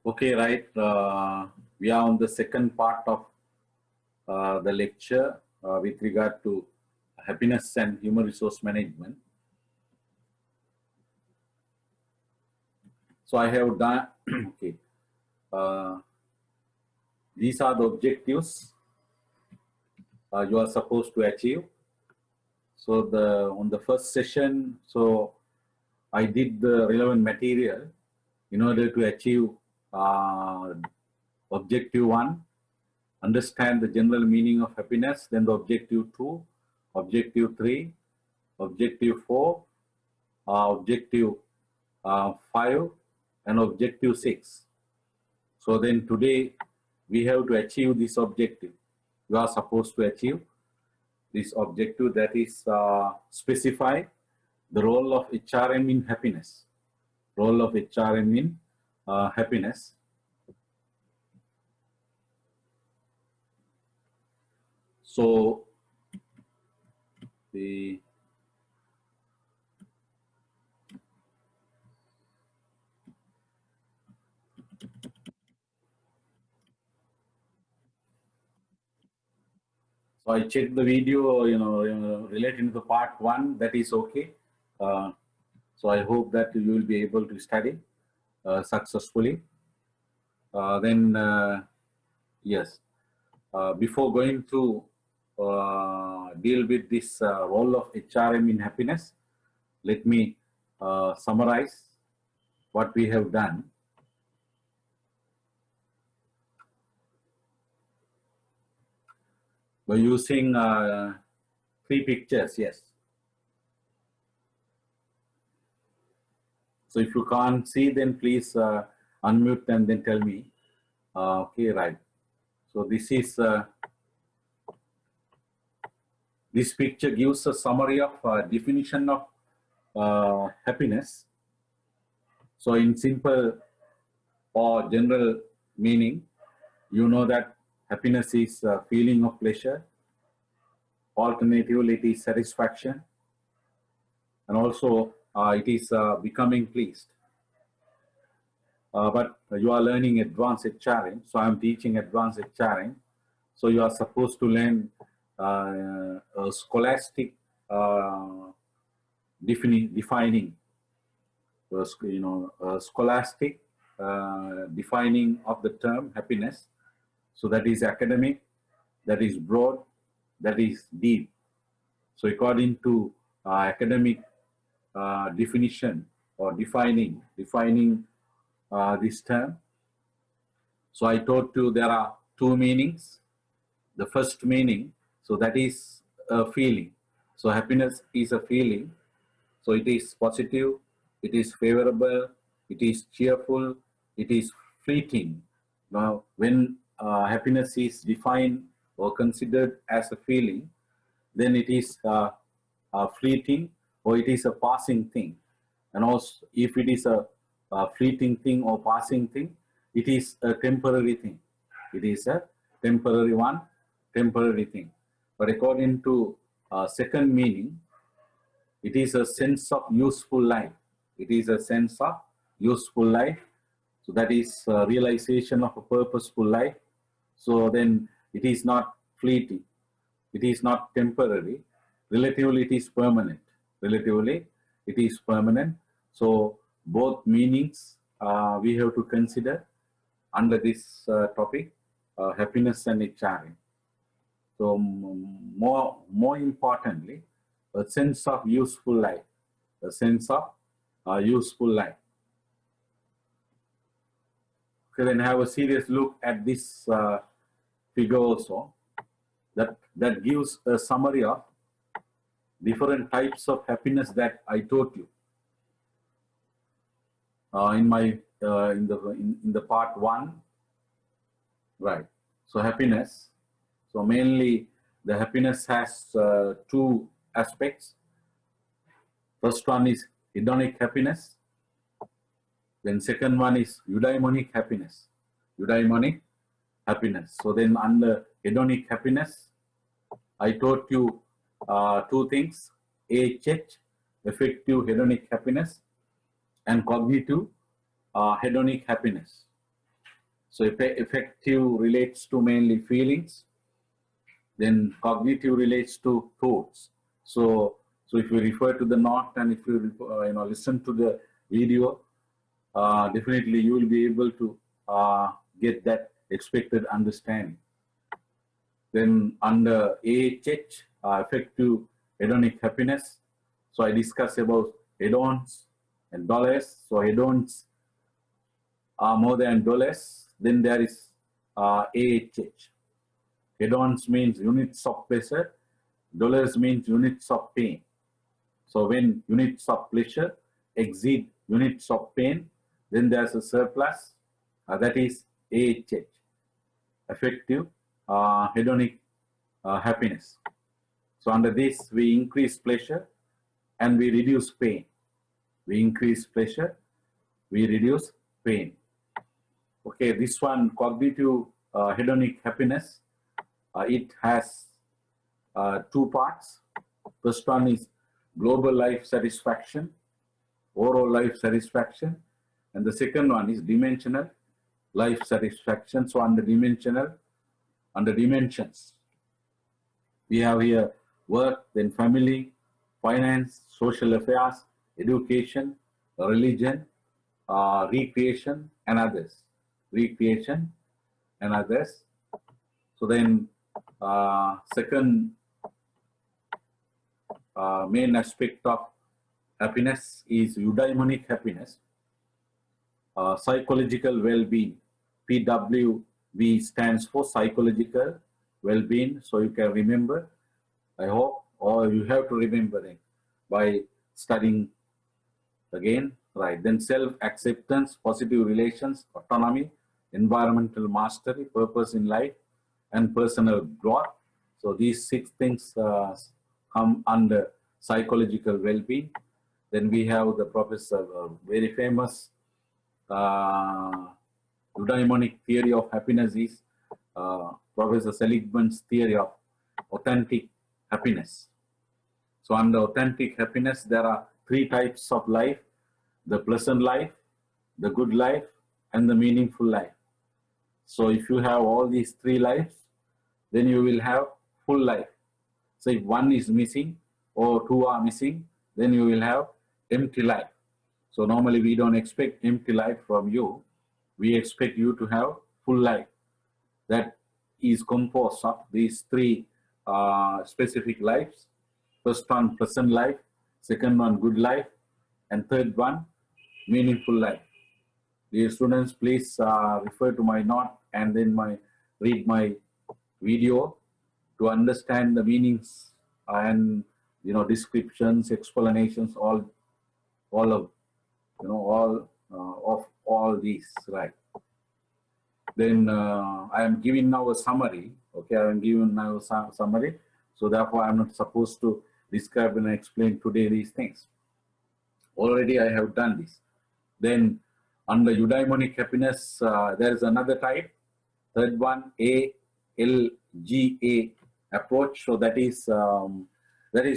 Okay, right. We are on the second part of the lecture with regard to happiness and human resource management. So I have done, okay. These are the objectives you are supposed to achieve. So on the first session, so I did the relevant material in order to achieve objective 1, understand the general meaning of happiness, then the objective 2, objective 3, objective 4, objective 5, and objective 6. So then today we have to achieve this objective. You are supposed to achieve this objective, that is specify the role of HRM in happiness. Role of HRM in happiness. So So I checked the video, relating to the part 1. That is okay. So I hope that you will be able to study successfully. Yes, before going to deal with this role of HRM in happiness, let me summarize what we have done. By using 3 pictures, yes. So if you can't see, then please unmute and then tell me. Okay, right. So this is this picture gives a summary of definition of happiness. So in simple or general meaning, you know that happiness is a feeling of pleasure. Alternatively, it is satisfaction, and also it is becoming pleased. But you are learning advanced HRM, so I am teaching advanced HRM. So you are supposed to learn a scholastic defining, scholastic defining of the term happiness. So that is academic, that is broad, that is deep. So according to academic definition or defining this term, so I told you there are 2 meanings. The first meaning, so that is a feeling. So happiness is a feeling. So it is positive, it is favorable, it is cheerful, it is fleeting. Now, when happiness is defined or considered as a feeling, then it is fleeting or it is a passing thing. And also, if it is a fleeting thing or passing thing, it is a temporary thing. It is a temporary one, temporary thing. But according to second meaning, it is a sense of useful life. It is a sense of useful life. So that is realization of a purposeful life. So then it is not fleeting. It is not temporary. Relatively, it is permanent. Relatively, it is permanent. So both meanings we have to consider under this topic, happiness and HRM. So more importantly, a sense of useful life, a sense of useful life. Okay, then have a serious look at this figure also. That gives a summary of different types of happiness that I taught you in the part 1, right? So happiness. So mainly the happiness has 2 aspects. First one is hedonic happiness. Then second one is eudaimonic happiness. Eudaimonic happiness. So then under hedonic happiness, I taught you 2 things: AHH, affective hedonic happiness, and cognitive hedonic happiness. So affective relates to mainly feelings. Then cognitive relates to thoughts. So if you refer to the note and if you listen to the video, definitely you will be able to get that expected understanding. Then under AHH, affective hedonic happiness. So I discuss about hedons and dollars. So hedons are more than dollars. Then there is AHH. Hedons means units of pleasure. Dollars means units of pain. So when units of pleasure exceed units of pain, then there's a surplus. That is AHH, affective hedonic happiness. So under this, we increase pleasure and we reduce pain. We increase pleasure, we reduce pain. Okay, this one, cognitive hedonic happiness, it has 2 parts. First one is global life satisfaction, overall life satisfaction, and the second one is dimensional life satisfaction. So under dimensional, under dimensions, we have here work, then family, finance, social affairs, education, religion, recreation, and others. Recreation and others. So then, second main aspect of happiness is eudaimonic happiness, psychological well-being. PWB stands for psychological well-being. So you can remember, I hope, or you have to remember it by studying again, right? Then self-acceptance, positive relations, autonomy, environmental mastery, purpose in life, and personal growth. So these 6 things come under psychological well-being. Then we have the professor, very famous eudaimonic theory of happiness is Professor Seligman's theory of authentic happiness. So under authentic happiness, there are 3 types of life: the pleasant life, the good life, and the meaningful life. So if you have all these 3 lives, then you will have full life. So if one is missing or 2 are missing, then you will have empty life. So normally we don't expect empty life from you. We expect you to have full life. That is composed of these 3 specific lives. First one, pleasant life. Second one, good life. And third one, meaningful life. Dear students, please refer to my note and then read my video to understand the meanings and descriptions, explanations, all of all these, right? Then I am giving now a summary. Okay, I am giving now a summary. So therefore, I am not supposed to describe and explain today these things. Already I have done this. Then under eudaimonic happiness, there is another type. Third one, ALGA approach. So that is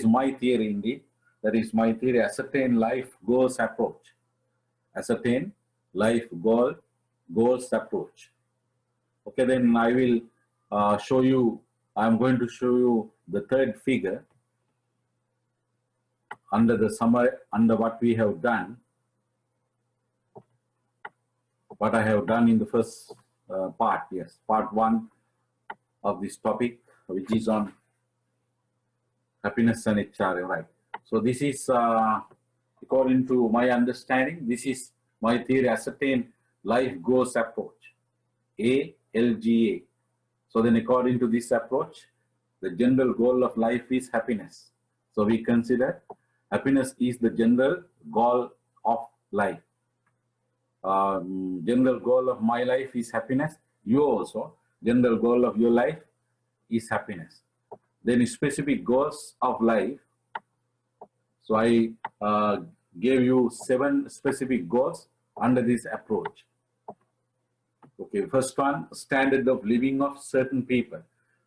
my theory indeed. That is my theory, ascertain life goals approach. Ascertain life goals approach. Okay, then I will show you, I'm going to show you the third figure under the summary, under what we have done, what I have done in the first part, yes, part 1 of this topic, which is on happiness and HRM, right? So this is, according to my understanding, this is my theory, ascertain life goals approach, ALGA. So then according to this approach, the general goal of life is happiness. So we consider happiness is the general goal of life. General goal of my life is happiness. You also, general goal of your life is happiness. Then specific goals of life. So I gave you 7 specific goals under this approach. Okay, first one, standard of living of certain people.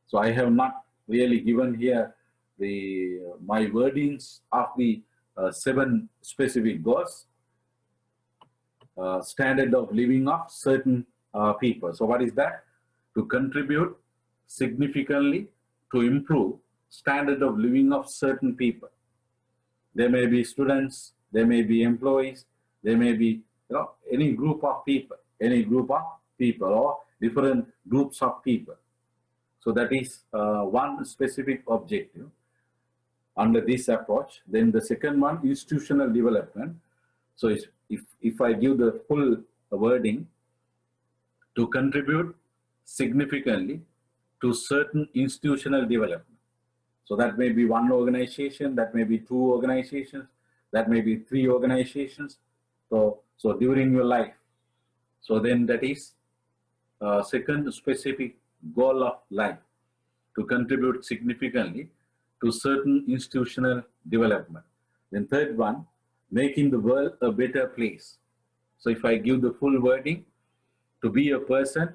So I have not really given here my wordings of the 7 specific goals. Standard of living of certain people. So what is that? To contribute significantly to improve standard of living of certain people. There may be students, there may be employees, there may be any group of people, or different groups of people. So that is one specific objective under this approach. Then the second one, institutional development. So if I give the full wording, to contribute significantly to certain institutional development. So that may be one organization, that may be two organizations, that may be three organizations. So during your life. So then that is second specific goal of life, to contribute significantly to certain institutional development. Then third one, making the world a better place. So if I give the full wording, to be a person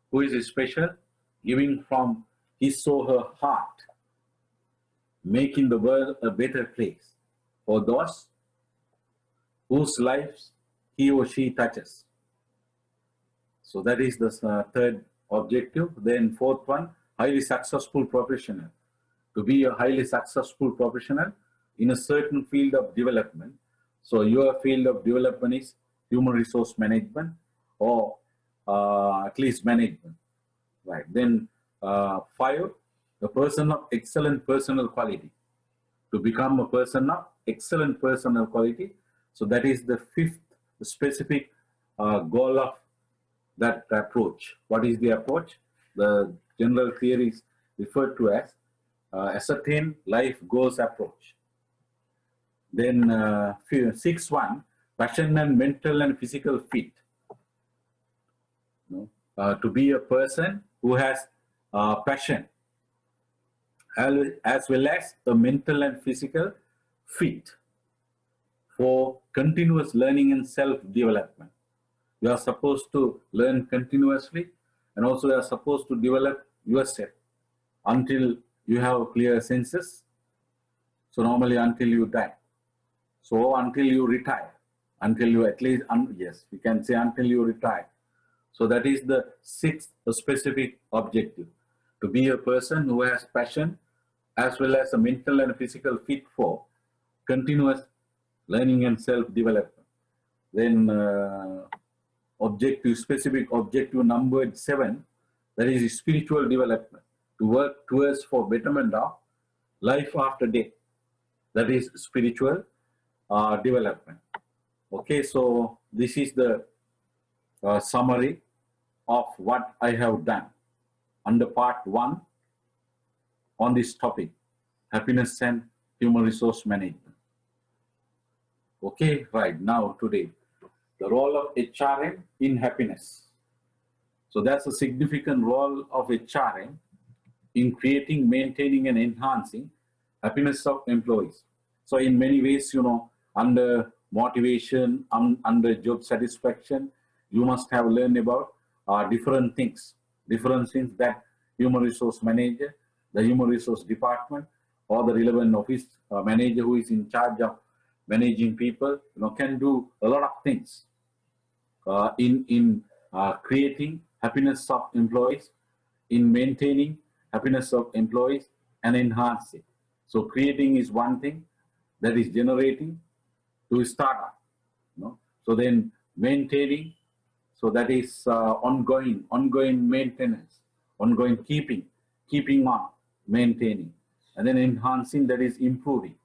who is special, giving from his or her heart, making the world a better place for those whose lives he or she touches. So that is the third objective. Then fourth one, highly successful professional. To be a highly successful professional in a certain field of development. So your field of development is human resource management, or at least management, right? Then 5, a person of excellent personal quality. To become a person of excellent personal quality. So that is the fifth specific goal of that approach. What is the approach? The general theory is referred to as ascertain life goals approach. Then 6th one, passion and mental and physical fit. To be a person who has passion as well as a mental and physical fit for continuous learning and self-development. You are supposed to learn continuously, and also you are supposed to develop yourself until you have clear senses. So normally until you die. So until you retire, until you at least, yes, we can say until you retire. So that is the 6th specific objective, to be a person who has passion as well as a mental and physical fit for continuous learning and self-development. Then specific objective number 7, that is spiritual development, to work towards for betterment of life after death. That is spiritual development. Okay, so this is the summary of what I have done under part 1 on this topic, happiness and human resource management. Okay, right now today, the role of HRM in happiness. So that's a significant role of HRM in creating, maintaining and enhancing happiness of employees. So in many ways, under motivation, under job satisfaction, you must have learned about different things that human resource manager, the human resource department, or the relevant office manager who is in charge of managing people, can do a lot of things in creating happiness of employees, in maintaining happiness of employees, and enhancing. So creating is one thing, that is generating to start up. So then maintaining, so that is ongoing maintenance, ongoing keeping on maintaining, and then enhancing, that is improving.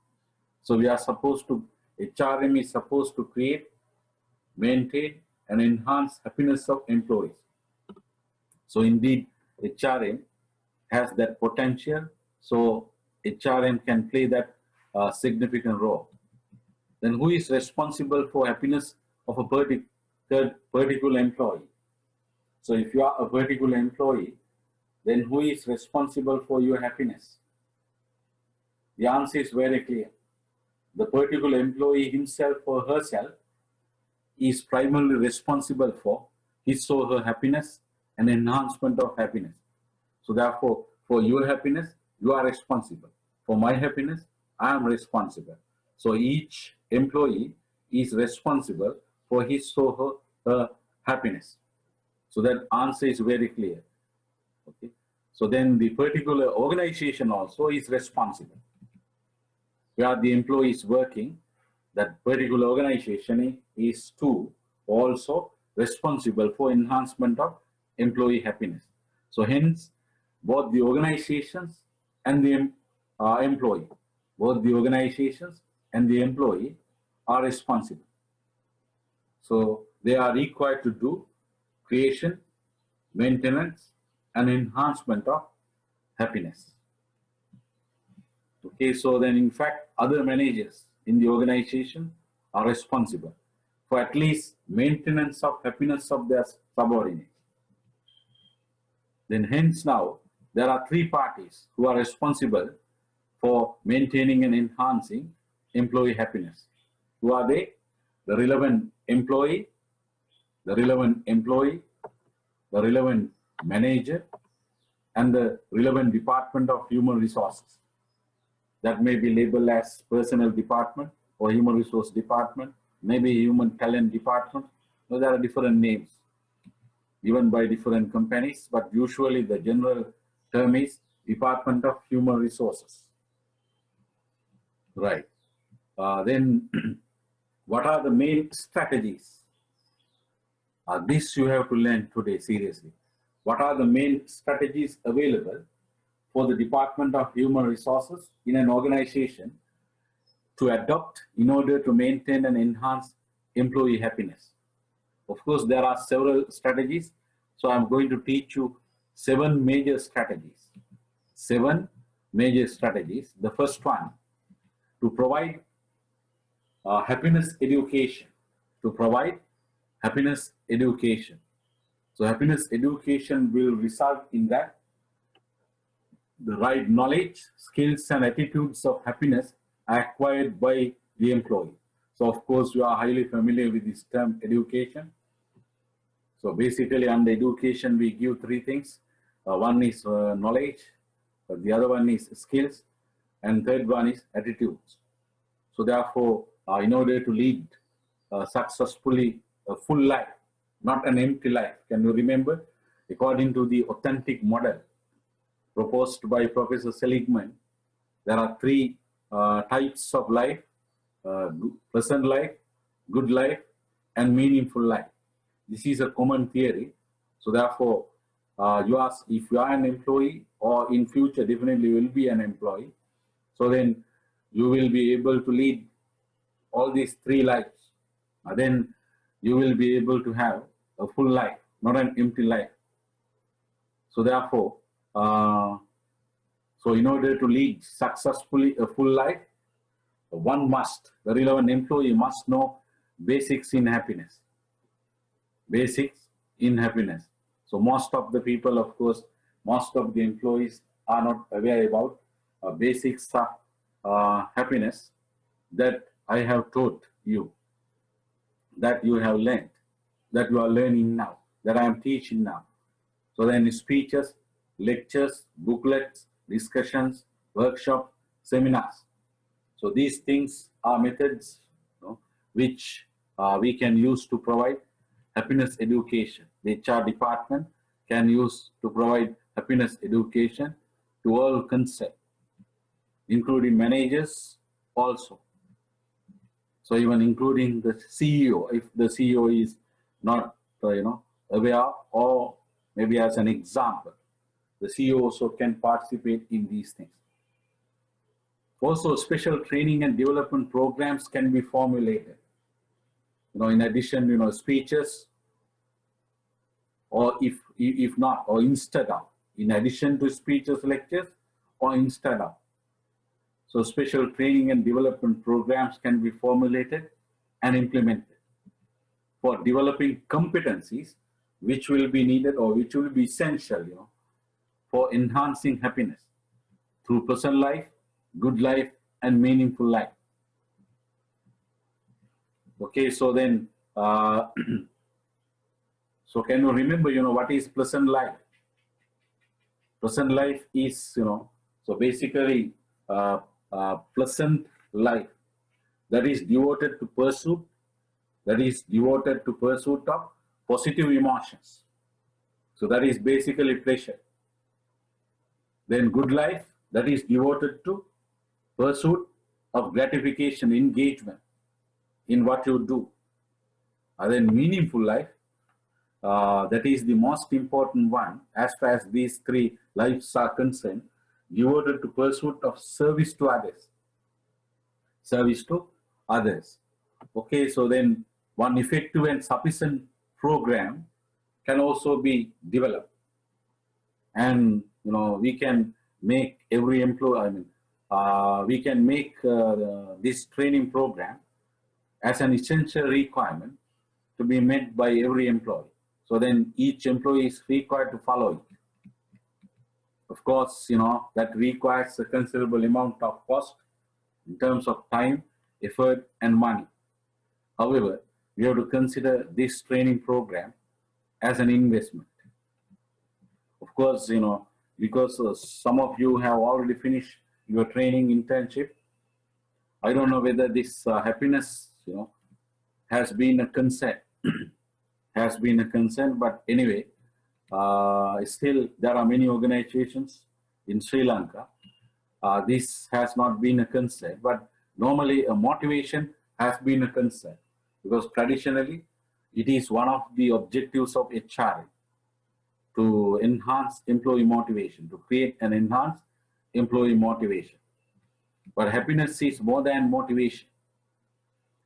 So we are supposed to, HRM is supposed to create, maintain and enhance happiness of employees. So indeed HRM has that potential, so HRM can play that significant role. Then who is responsible for happiness of a particular employee? So if you are a particular employee, then who is responsible for your happiness? The answer is very clear. The particular employee himself or herself is primarily responsible for his or her happiness and enhancement of happiness. So therefore, for your happiness, you are responsible. For my happiness, I am responsible. So each employee is responsible for his or her happiness. So that answer is very clear. Okay. So then the particular organization also is responsible. Where the employee is working, that particular organization is too also responsible for enhancement of employee happiness. So hence, both the organizations and the employee, both the organizations and the employee are responsible. So they are required to do creation, maintenance, and enhancement of happiness. Okay, so then in fact, other managers in the organization are responsible for at least maintenance of happiness of their subordinates. Then hence now, there are three parties who are responsible for maintaining and enhancing employee happiness. Who are they? The relevant employee, the relevant manager, and the relevant department of human resources. That may be labeled as personnel department or human resource department, maybe human talent department. So there are different names given by different companies, but usually the general term is Department of Human Resources. Right. Then what are the main strategies? This you have to learn today seriously. What are the main strategies available for the Department of Human Resources in an organization to adopt in order to maintain and enhance employee happiness? Of course, there are several strategies. So I'm going to teach you 7 major strategies. 7 major strategies. The first one, to provide happiness education. To provide happiness education. So happiness education will result in that the right knowledge, skills, and attitudes of happiness are acquired by the employee. So of course, you are highly familiar with this term education. So basically under education, we give 3 things. One is knowledge, the other one is skills, and third one is attitudes. So therefore, in order to lead successfully a full life, not an empty life, can you remember? According to the authentic model proposed by Professor Seligman, there are 3 types of life: pleasant life, good life, and meaningful life. This is a common theory. So therefore, you ask if you are an employee or in future definitely will be an employee. So then you will be able to lead all these 3 lives. Then you will be able to have a full life, not an empty life. So therefore, so in order to lead successfully a full life, the relevant employee must know basics in happiness. Basics in happiness. So most of the people, of course, most of the employees are not aware about basics of happiness that I have taught you, that you have learned, that you are learning now, that I am teaching now. So then speeches, lectures, booklets, discussions, workshops, seminars. So these things are methods, which we can use to provide happiness education. The HR department can use to provide happiness education to all concerned, including managers also. So even including the CEO, if the CEO is not aware, or maybe as an example, the CEO also can participate in these things. Also, special training and development programs can be formulated. In addition, speeches, or if not, or instead of, in addition to speeches, lectures, or instead of. So special training and development programs can be formulated and implemented for developing competencies which will be needed or which will be essential, for enhancing happiness through pleasant life, good life, and meaningful life. Okay, so then, so can you remember, what is pleasant life? Pleasant life is, so basically, pleasant life that is devoted to pursuit of positive emotions. So that is basically pleasure. Then good life, that is devoted to pursuit of gratification, engagement in what you do. And then meaningful life, that is the most important one as far as these three lives are concerned, devoted to pursuit of service to others. Service to others. Okay, so then one effective and sufficient program can also be developed. And we can make every employee, we can make this training program as an essential requirement to be met by every employee. So then each employee is required to follow it. Of course, that requires a considerable amount of cost in terms of time, effort, and money. However, we have to consider this training program as an investment. Of course, because some of you have already finished your training internship, I don't know whether this happiness, has been a concern. Has been a concern, but anyway, still there are many organizations in Sri Lanka. This has not been a concern, but normally a motivation has been a concern, because traditionally it is one of the objectives of HRM to enhance employee motivation, to create and enhance employee motivation. But happiness is more than motivation.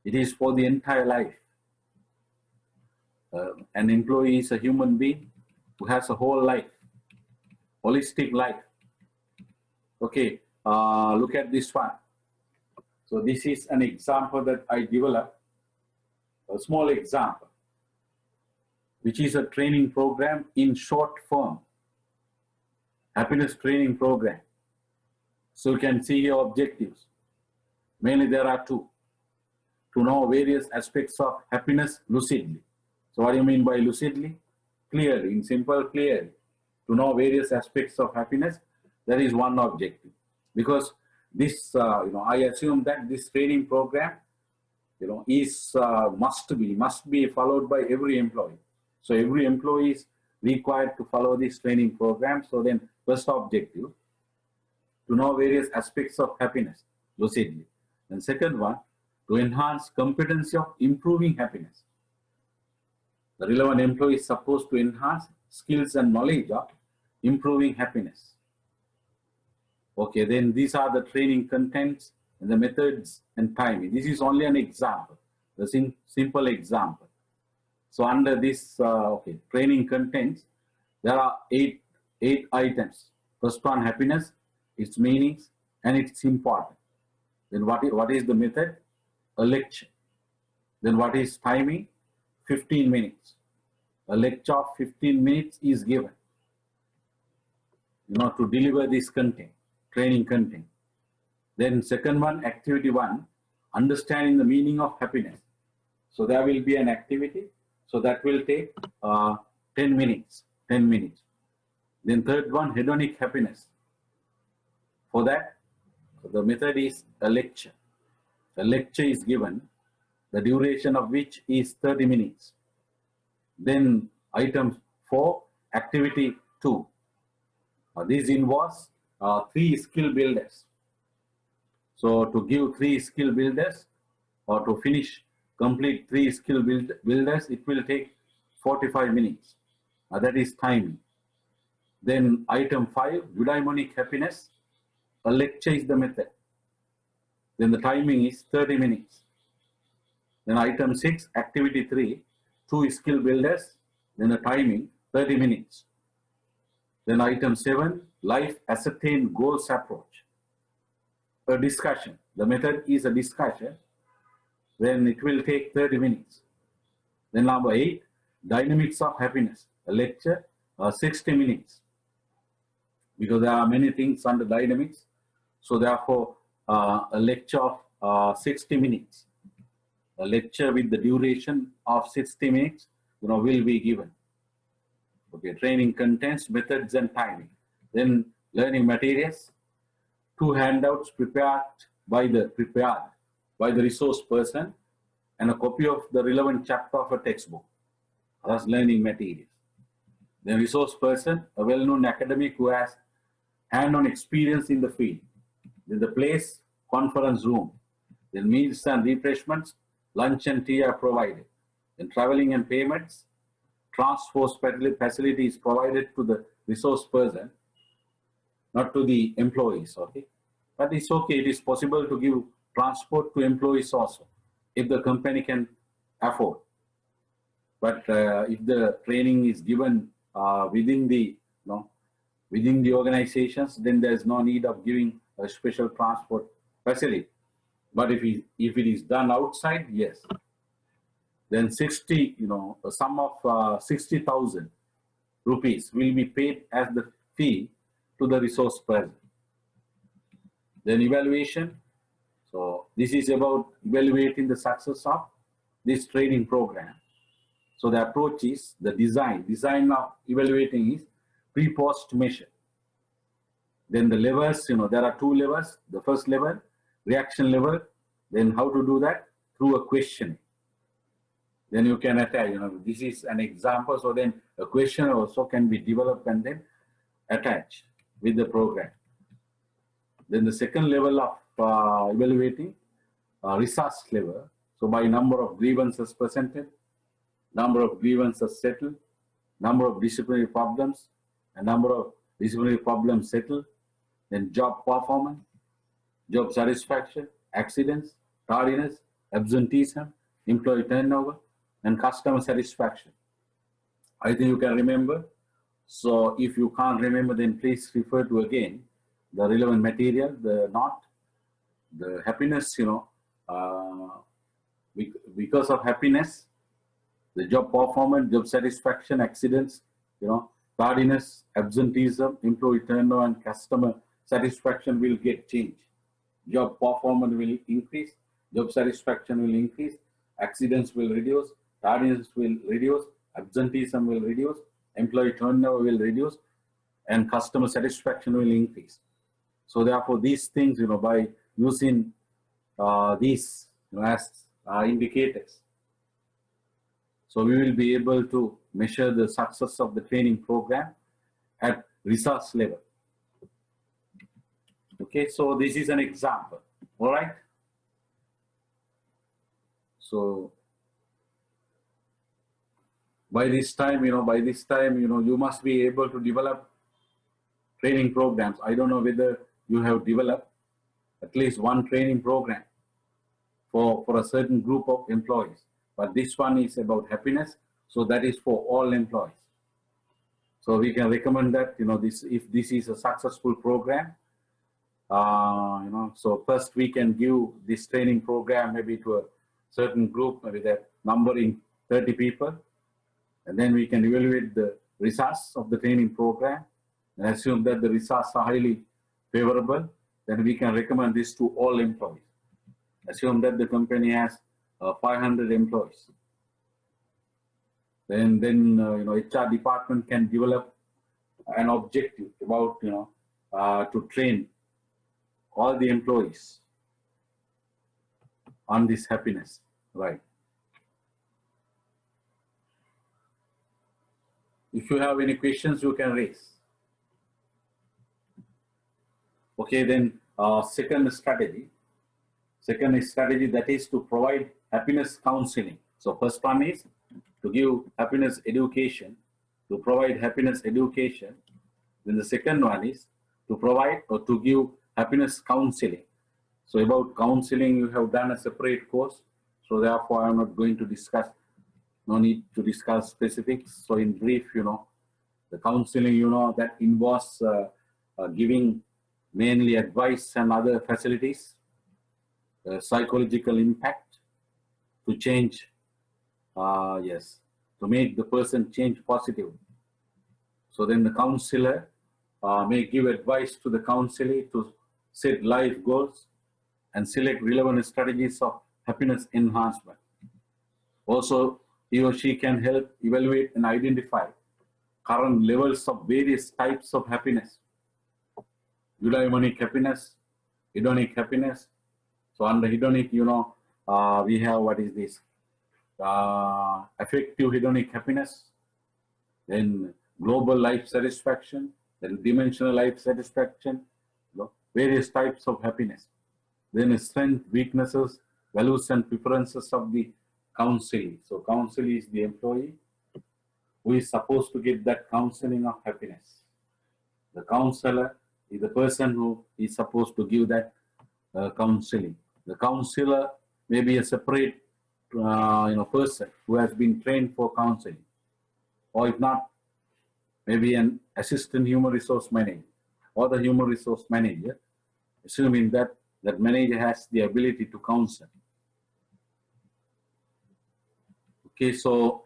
It is for the entire life. An employee is a human being who has a whole life, holistic life. Okay, look at this one. So this is an example that I developed, a small example, which is a training program in short form, happiness training program. So you can see your objectives. Mainly there are two: to know various aspects of happiness lucidly. So what do you mean by lucidly? Clearly, in simple, clearly. To know various aspects of happiness, that is one objective. Because this, I assume that this training program, is must be followed by every employee. So every employee is required to follow this training program. So then, first objective, to know various aspects of happiness lucidly. And second one, to enhance competency of improving happiness. The relevant employee is supposed to enhance skills and knowledge of improving happiness. Okay, then these are the training contents and the methods and timing. This is only an example, the simple example. So under this training contents, there are eight items. First one, happiness, its meanings, and its importance. Then what is the method? A lecture. Then what is timing? 15 minutes. A lecture of 15 minutes is given, to deliver this content, training content. Then second one, activity one, understanding the meaning of happiness. So there will be an activity. So that will take 10 minutes. 10 minutes. Then third one, hedonic happiness. For that, the method is a lecture. A lecture is given, the duration of which is 30 minutes. Then item 4, activity 2. This involves 3 skill builders. So to give 3 skill builders, or to complete 3 skill builders, it will take 45 minutes. That is timing. Then item 5, eudaimonic happiness. A lecture is the method. Then the timing is 30 minutes. Then item 6, activity 3, 2 skill builders. Then the timing 30 minutes. Then item 7, life ascertained goals approach. A discussion. The method is a discussion. Then it will take 30 minutes. Then number 8, dynamics of happiness. A lecture, 60 minutes. Because there are many things under dynamics. So therefore, a lecture of 60 minutes. A lecture with the duration of 60 minutes, will be given. Okay, training contents, methods, and timing. Then learning materials, 2 handouts prepared by the resource person, and a copy of the relevant chapter of a textbook. That's learning materials. The resource person, a well-known academic who has hand-on experience in the field. Then the place, conference room. Then meals and refreshments, lunch and tea are provided. Then traveling and payments, transport facilities provided to the resource person, not to the employees, okay? But it's okay, it is possible to give transport to employees also, if the company can afford. But if the training is given within the, within the organizations, then there's no need of giving a special transport facility. But if it is done outside, yes. Then 60, a sum of 60,000 rupees will be paid as the fee to the resource person. Then evaluation. So this is about evaluating the success of this training program. So the approach is the design of evaluating is pre-post measure. Then the levels, there are two levels. The first level, reaction level. Then how to do that? Through a question. Then you can attach, this is an example. So then a question also can be developed and then attached with the program. Then the second level of evaluating, resource level. So by number of grievances presented, number of grievances settled, number of disciplinary problems, and number of disciplinary problems settled, then job performance, job satisfaction, accidents, tardiness, absenteeism, employee turnover, and customer satisfaction. I think you can remember. So if you can't remember, then please refer to again the relevant material, the happiness, because of happiness, the job performance, job satisfaction, accidents, tardiness, absenteeism, employee turnover, and customer satisfaction will get changed. Job performance will increase, job satisfaction will increase, accidents will reduce, tardiness will reduce, absenteeism will reduce, employee turnover will reduce, and customer satisfaction will increase. So therefore, these things, by using these as indicators, so we will be able to measure the success of the training program at resource level. Okay, so this is an example. All right. So by this time, you must be able to develop training programs. I don't know whether you have developed at least one training program for a certain group of employees. But this one is about happiness, so that is for all employees. So we can recommend that, if this is a successful program, so first we can give this training program maybe to a certain group, maybe that numbering 30 people, and then we can evaluate the results of the training program and assume that the results are highly favorable. Then we can recommend this to all employees. Assume that the company has 500 employees. Then HR department can develop an objective about to train all the employees on this happiness, right? If you have any questions, you can raise. Okay, then second strategy that is to provide happiness counseling. So first one is to give happiness education, to provide happiness education. Then the second one is to provide or to give happiness counseling. So about counseling, you have done a separate course. So therefore, I'm not going to discuss, no need to discuss specifics. So in brief, the counseling, that involves giving mainly advice and other facilities, psychological impact to change, to make the person change positive. So then the counselor may give advice to the counselee to set life goals and select relevant strategies of happiness enhancement. Also, he or she can help evaluate and identify current levels of various types of happiness. Eudaimonic happiness, hedonic happiness. So under hedonic, we have what is this? Affective hedonic happiness, then global life satisfaction, then dimensional life satisfaction, various types of happiness. Then strength, weaknesses, values and preferences of the counselee. So counselee is the employee who is supposed to give that counseling of happiness. The counselor is the person who is supposed to give that counseling. The counselor may be a separate person who has been trained for counseling, or if not, maybe an assistant human resource manager or the human resource manager, assuming that that manager has the ability to counsel. Okay, so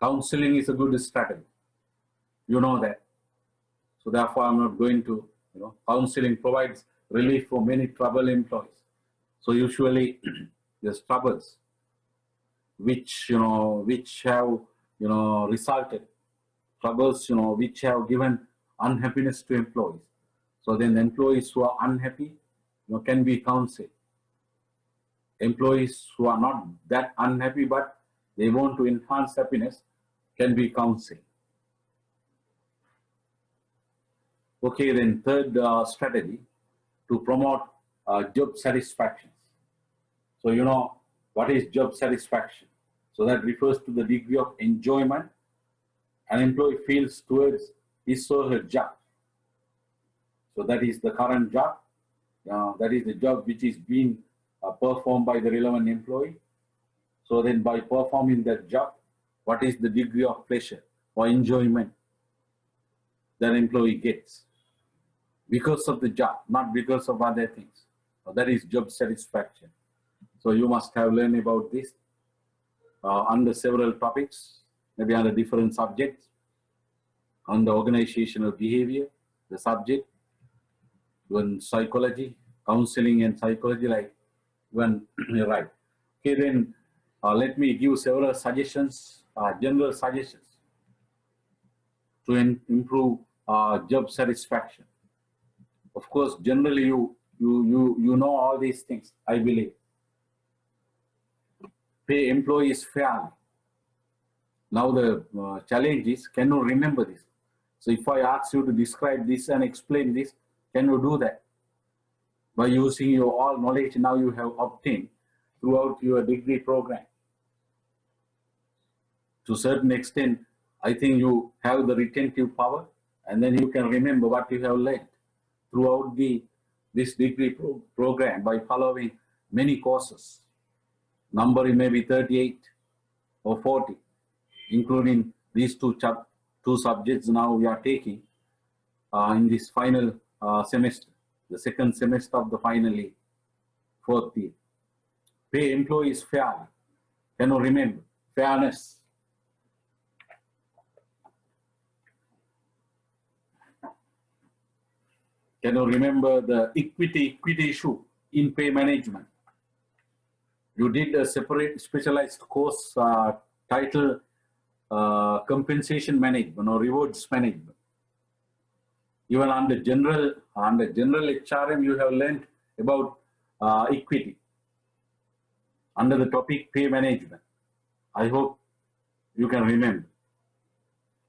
counseling is a good strategy. You know that. So therefore, I'm not going to, counseling provides relief for many troubled employees. So usually, there's troubles which have resulted, troubles which have given unhappiness to employees. So then the employees who are unhappy can be counseled. Employees who are not that unhappy but they want to enhance happiness can be counseled. Okay, then third strategy, to promote job satisfaction. So what is job satisfaction? So that refers to the degree of enjoyment an employee feels towards his or her job. So that is the current job. That is the job which is being performed by the relevant employee. So then by performing that job, what is the degree of pleasure or enjoyment that employee gets because of the job, not because of other things. So that is job satisfaction. So you must have learned about this under several topics, maybe under different subjects, on the organizational behavior, the subject, when psychology, counseling and psychology, like when you're right. Okay, then let me give several suggestions, general suggestions to improve job satisfaction. Of course, generally you know all these things, I believe. Pay employees fairly. Now the challenge is, can you remember this? So if I ask you to describe this and explain this, can you do that? By using your all knowledge now you have obtained throughout your degree program. To a certain extent, I think you have the retentive power, and then you can remember what you have learned throughout this degree program by following many courses. Number may be 38 or 40, including these two subjects now we are taking in this final semester, the second semester of the final year, fourth year. Pay employees fairly. Can you remember? Fairness. Can you remember the equity issue in pay management? You did a separate specialized course titled compensation management or rewards management. Even under general HRM, you have learned about equity under the topic pay management. I hope you can remember.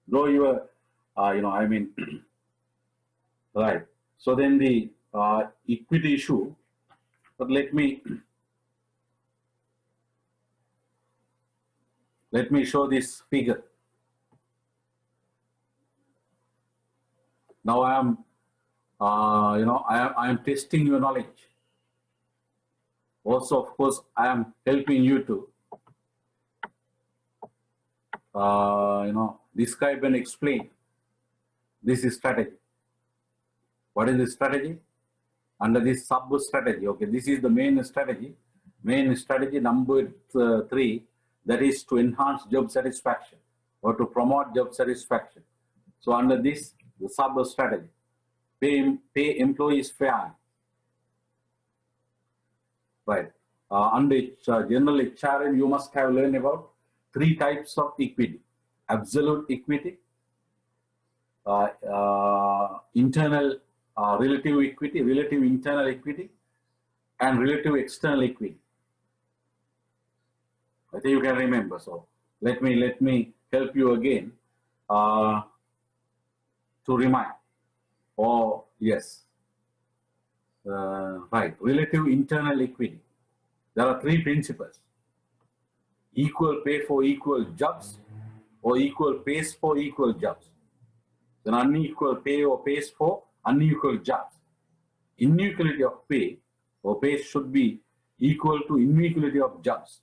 Though you are, right. So then the equity issue, but let me show this figure. Now I am, I am testing your knowledge. Also, of course, I am helping you to, describe and explain this strategy. What is the strategy? Under this sub-strategy, okay, this is the main strategy. Main strategy number 3, that is to enhance job satisfaction or to promote job satisfaction. So under this, the sub-strategy, pay employees fairly. Right. Under general HRM, you must have learned about 3 types of equity: absolute equity, internal relative equity, relative internal equity, and relative external equity. I think you can remember. So let me help you again. to remind. Or yes, right, relative internal equity. There are three principles: equal pay for equal jobs, or equal pays for equal jobs. Then unequal pay or pays for unequal jobs. Inequality of pay or pay should be equal to inequality of jobs.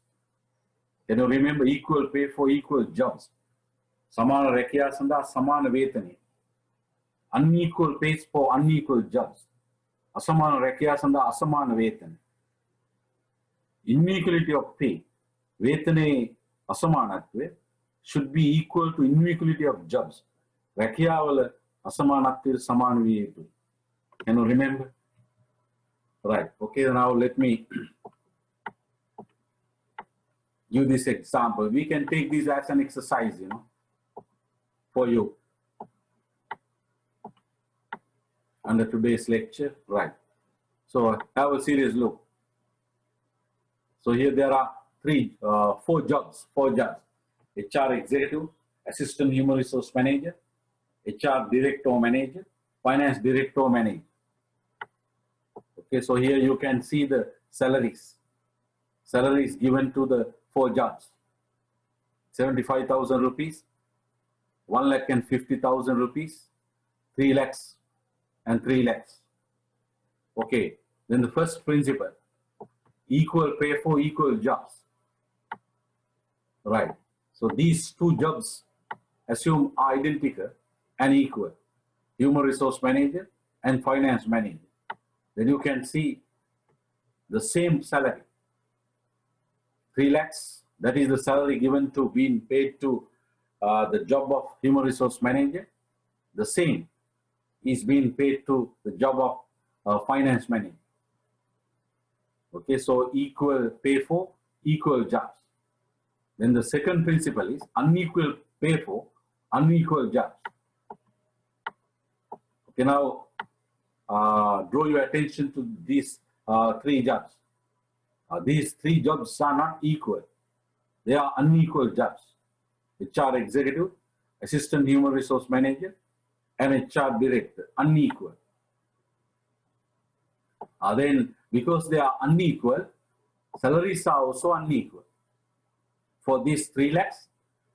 Can you remember equal pay for equal jobs? Samana රැකියා සඳහා සමාන වේතනය. Unequal pays for unequal jobs. අසමාන රැකියා සඳහා අසමාන වේතන. Inequality of pay, වේතනයේ අසමානත්වය, should be equal to inequality of jobs. රැකියාවල අසමානත්වයට සමාන විය යුතුයි. Can you remember? Right. Okay, now let me give this example. We can take this as an exercise, for you under today's lecture. Right. So have a serious look. So here there are four jobs. HR executive, assistant human resource manager, HR director manager, finance director manager. Okay, so here you can see the salaries. Salaries given to the four jobs: 75,000 rupees, 1,50,000 rupees, 3 lakhs, and 3 lakhs. Okay, then the first principle: equal pay for equal jobs. Right. So these two jobs assume are identical and equal: human resource manager and finance manager. Then you can see the same salary, 3 lakhs. That is the salary given to being paid to the job of human resource manager. The same is being paid to the job of finance manager. Okay, so equal pay for equal jobs. Then the second principle is unequal pay for unequal jobs. Okay, now draw your attention to these three jobs. These three jobs are not equal. They are unequal jobs: HR executive, assistant human resource manager, and HR director. Unequal. Then because they are unequal, salaries are also unequal. For these 3 lakhs,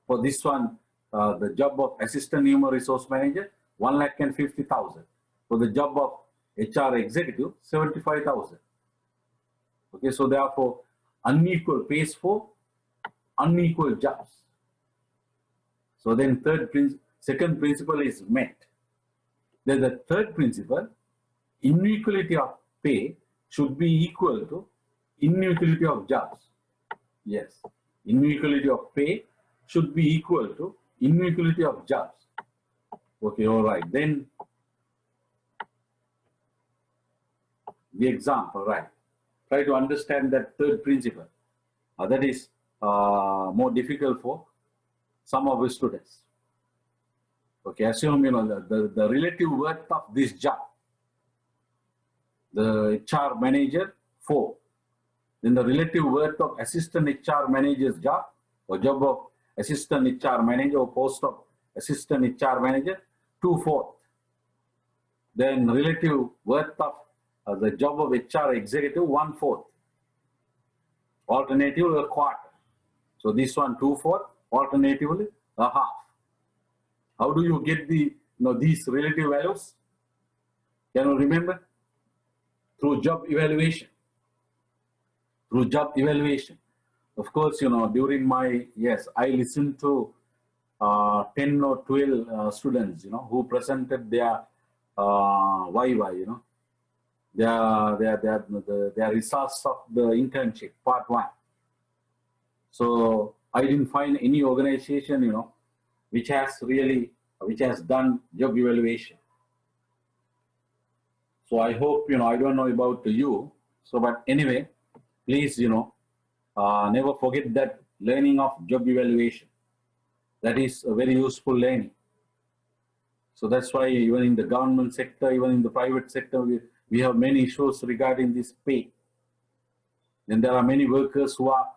for this one, the job of assistant human resource manager, 1,50,000. For the job of HR executive, 75,000. Okay, so therefore, unequal pays for unequal jobs. So then second principle is met. Then the third principle: inequality of pay should be equal to inequality of jobs. Yes, inequality of pay should be equal to inequality of jobs. Okay, all right. Then the example, right? Try to understand that third principle. That is more difficult for some of the students. Okay, assume the relative worth of this job. The HR manager 4. Then the relative worth of assistant HR manager's job, or job of assistant HR manager, or post of assistant HR manager 2/4. Then relative worth of the job of HR executive 1/4. Alternative a quarter. So this one 2/4, alternatively a half. How do you get these relative values? Can you remember? Through job evaluation. Through job evaluation. Of course, during my, I listened to 10 or 12 students, who presented their Viva, their results of the internship, part 1. So I didn't find any organization, which has done job evaluation. So I hope, I don't know about you. So, but anyway, please, never forget that learning of job evaluation. That is a very useful learning. So that's why even in the government sector, even in the private sector, we have many issues regarding this pay. Then there are many workers who are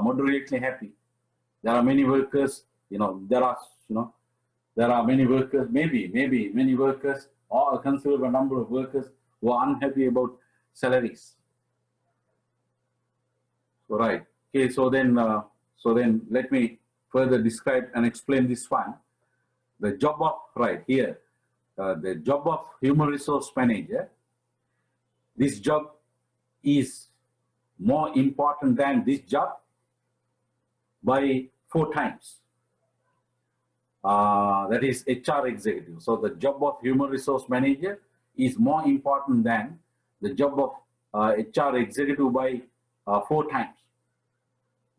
moderately happy. There are many workers, there there are many workers, maybe many workers, or a considerable number of workers who are unhappy about salaries. Right. Okay. So then let me further describe and explain this one. The job of the job of human resource manager. This job is more important than this job by 4 times. That is HR executive. So the job of human resource manager is more important than the job of HR executive by 4 times.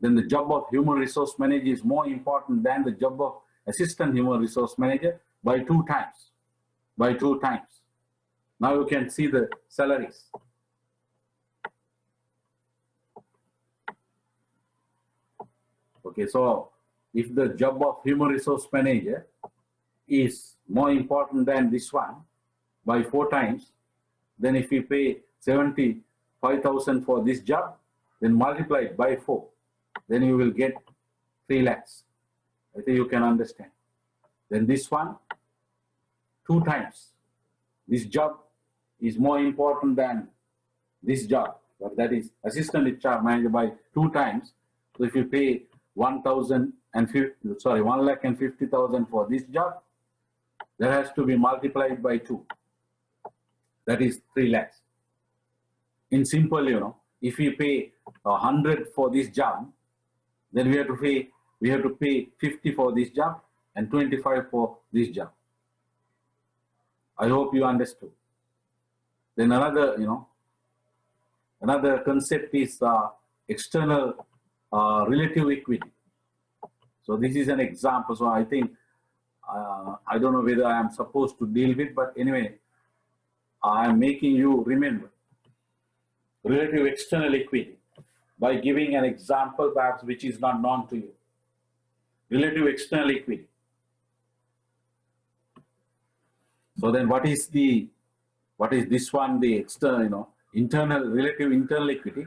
Then the job of human resource manager is more important than the job of assistant human resource manager by 2 times. By 2 times. Now you can see the salaries. Okay, so if the job of human resource manager is more important than this one by 4 times, then if we pay 75,000 for this job, then multiply it by 4, then you will get 3 lakhs. I think you can understand. Then this one, 2 times. This job is more important than this job, but that is assistant HR manager by 2 times. So if you pay 1,50,000 for this job, that has to be multiplied by 2. That is 3 lakhs. In simple, if we pay 100 for this job, then we have to pay 50 for this job and 25 for this job. I hope you understood. Then another concept is external relative equity. So this is an example. So I think I don't know whether I am supposed to deal with, but anyway, I am making you remember relative external equity by giving an example perhaps which is not known to you. Relative external equity. So then what is this one, the external, relative internal equity?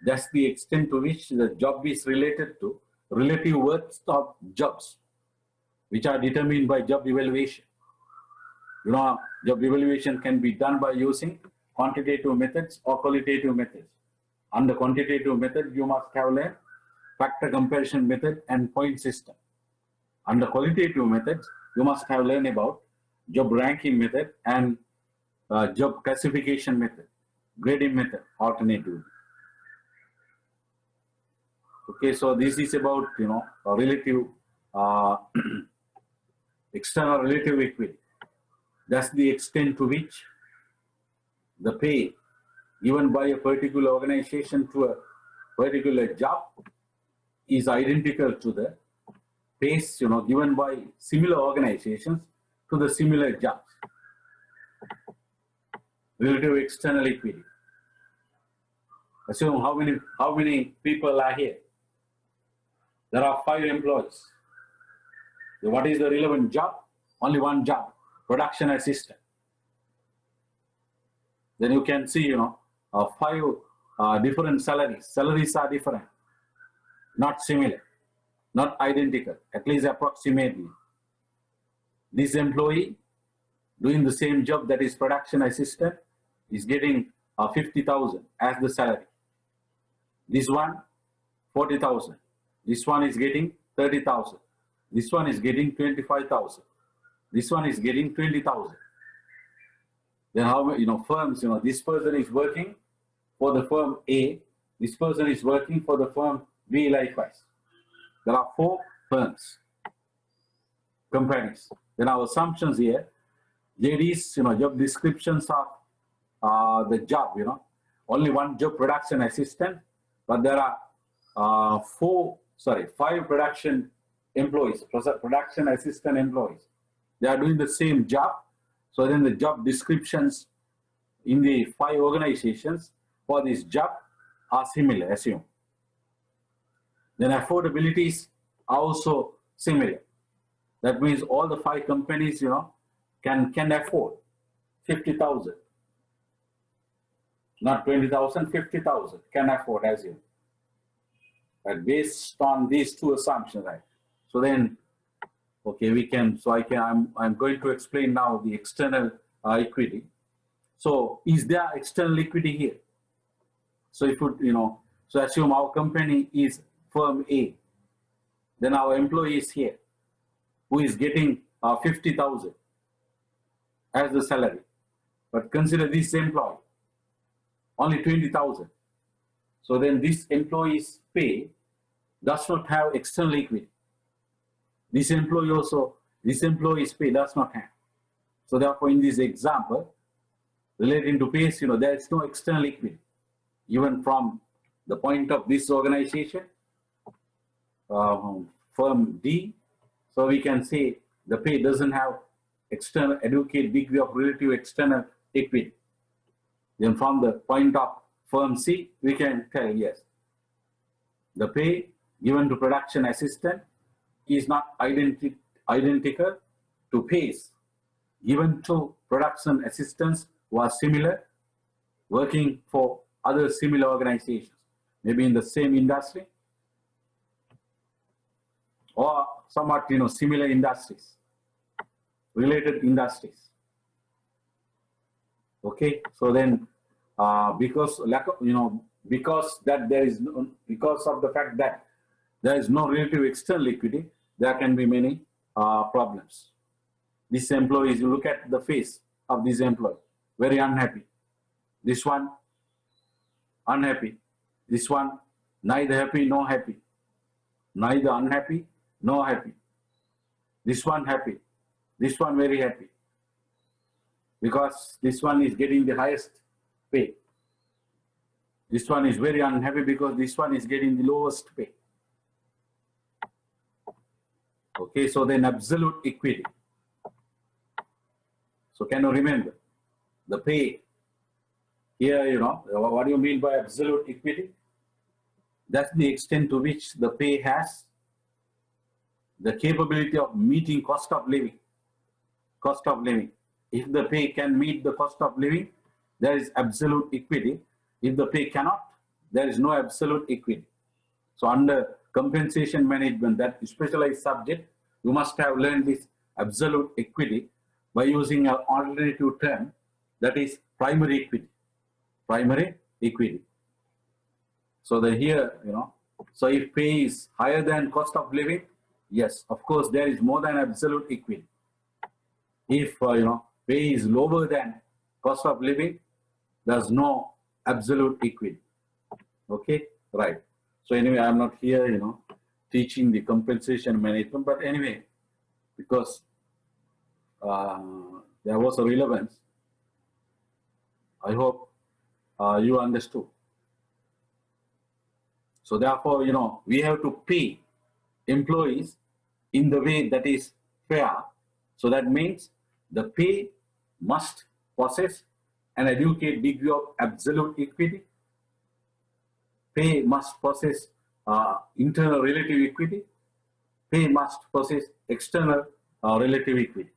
That's the extent to which the job is related to relative worth of jobs, which are determined by job evaluation. Job evaluation can be done by using quantitative methods or qualitative methods. Under quantitative method, you must have learned factor comparison method and point system. Under qualitative methods, you must have learned about job ranking method and job classification method, grading method, alternatively. Okay, so this is about a relative external relative equity. That's the extent to which the pay given by a particular organization to a particular job is identical to the pays given by similar organizations to the similar jobs. Relative external equity. Assume how many people are here. There are 5 employees. What is the relevant job? Only one job, production assistant. Then you can see, 5 different salaries. Salaries are different, not similar, not identical, at least approximately. This employee doing the same job, that is production assistant, is getting 50,000 as the salary. This one, 40,000. This one is getting 30,000. This one is getting 25,000. This one is getting 20,000. Then how firms, this person is working for the firm A, this person is working for the firm B likewise. There are 4 firms, companies. Then our assumptions here, JD's, job descriptions of the job, only one job, production assistant, but there are 5 production employees, production assistant employees. They are doing the same job. So then the job descriptions in the 5 organizations for this job are similar, assume. Then affordabilities are also similar. That means all the 5 companies, can afford 50,000. Not 20,000, 50,000 can afford, assume. But based on these 2 assumptions, right? So then Okay, we can, so I'm going to explain now the external equity. So is there external equity here? So if so assume our company is firm A, then our employee is here, who is getting 50,000 as the salary. But consider this employee, only 20,000. So then this employee's pay does not have external equity. This employee's pay does not have. So therefore, in this example, relating to pays, there is no external equity. Even from the point of this organization, firm D, so we can say the pay doesn't have external, adequate degree of relative external equity. Then from the point of firm C, we can tell yes, the pay given to production assistant is not identical to pays given to production assistants who are similar, working for other similar organizations, maybe in the same industry or somewhat similar industries, related industries. Okay, so then because of the fact that there is no relative external equity, there can be many problems. This employee, you look at the face of this employee, very unhappy. This one, unhappy. This one, neither happy nor happy. Neither unhappy nor happy. This one happy. This one very happy. Because this one is getting the highest pay. This one is very unhappy because this one is getting the lowest pay. Okay, so then absolute equity. So can you remember the pay here, what do you mean by absolute equity? That's the extent to which the pay has the capability of meeting cost of living. Cost of living. If the pay can meet the cost of living, there is absolute equity. If the pay cannot, there is no absolute equity. So under compensation management, that specialized subject, you must have learned this absolute equity by using an alternative term, that is primary equity. Primary equity. So here, so if pay is higher than cost of living, yes, of course, there is more than absolute equity. If, pay is lower than cost of living, there's no absolute equity. Okay, right. So anyway, I'm not here, teaching the compensation management, but anyway, because there was a relevance, I hope you understood. So therefore, we have to pay employees in the way that is fair. So that means the pay must possess an adequate degree of absolute equity. Pay must possess internal relative equity. Pay must possess external relative equity.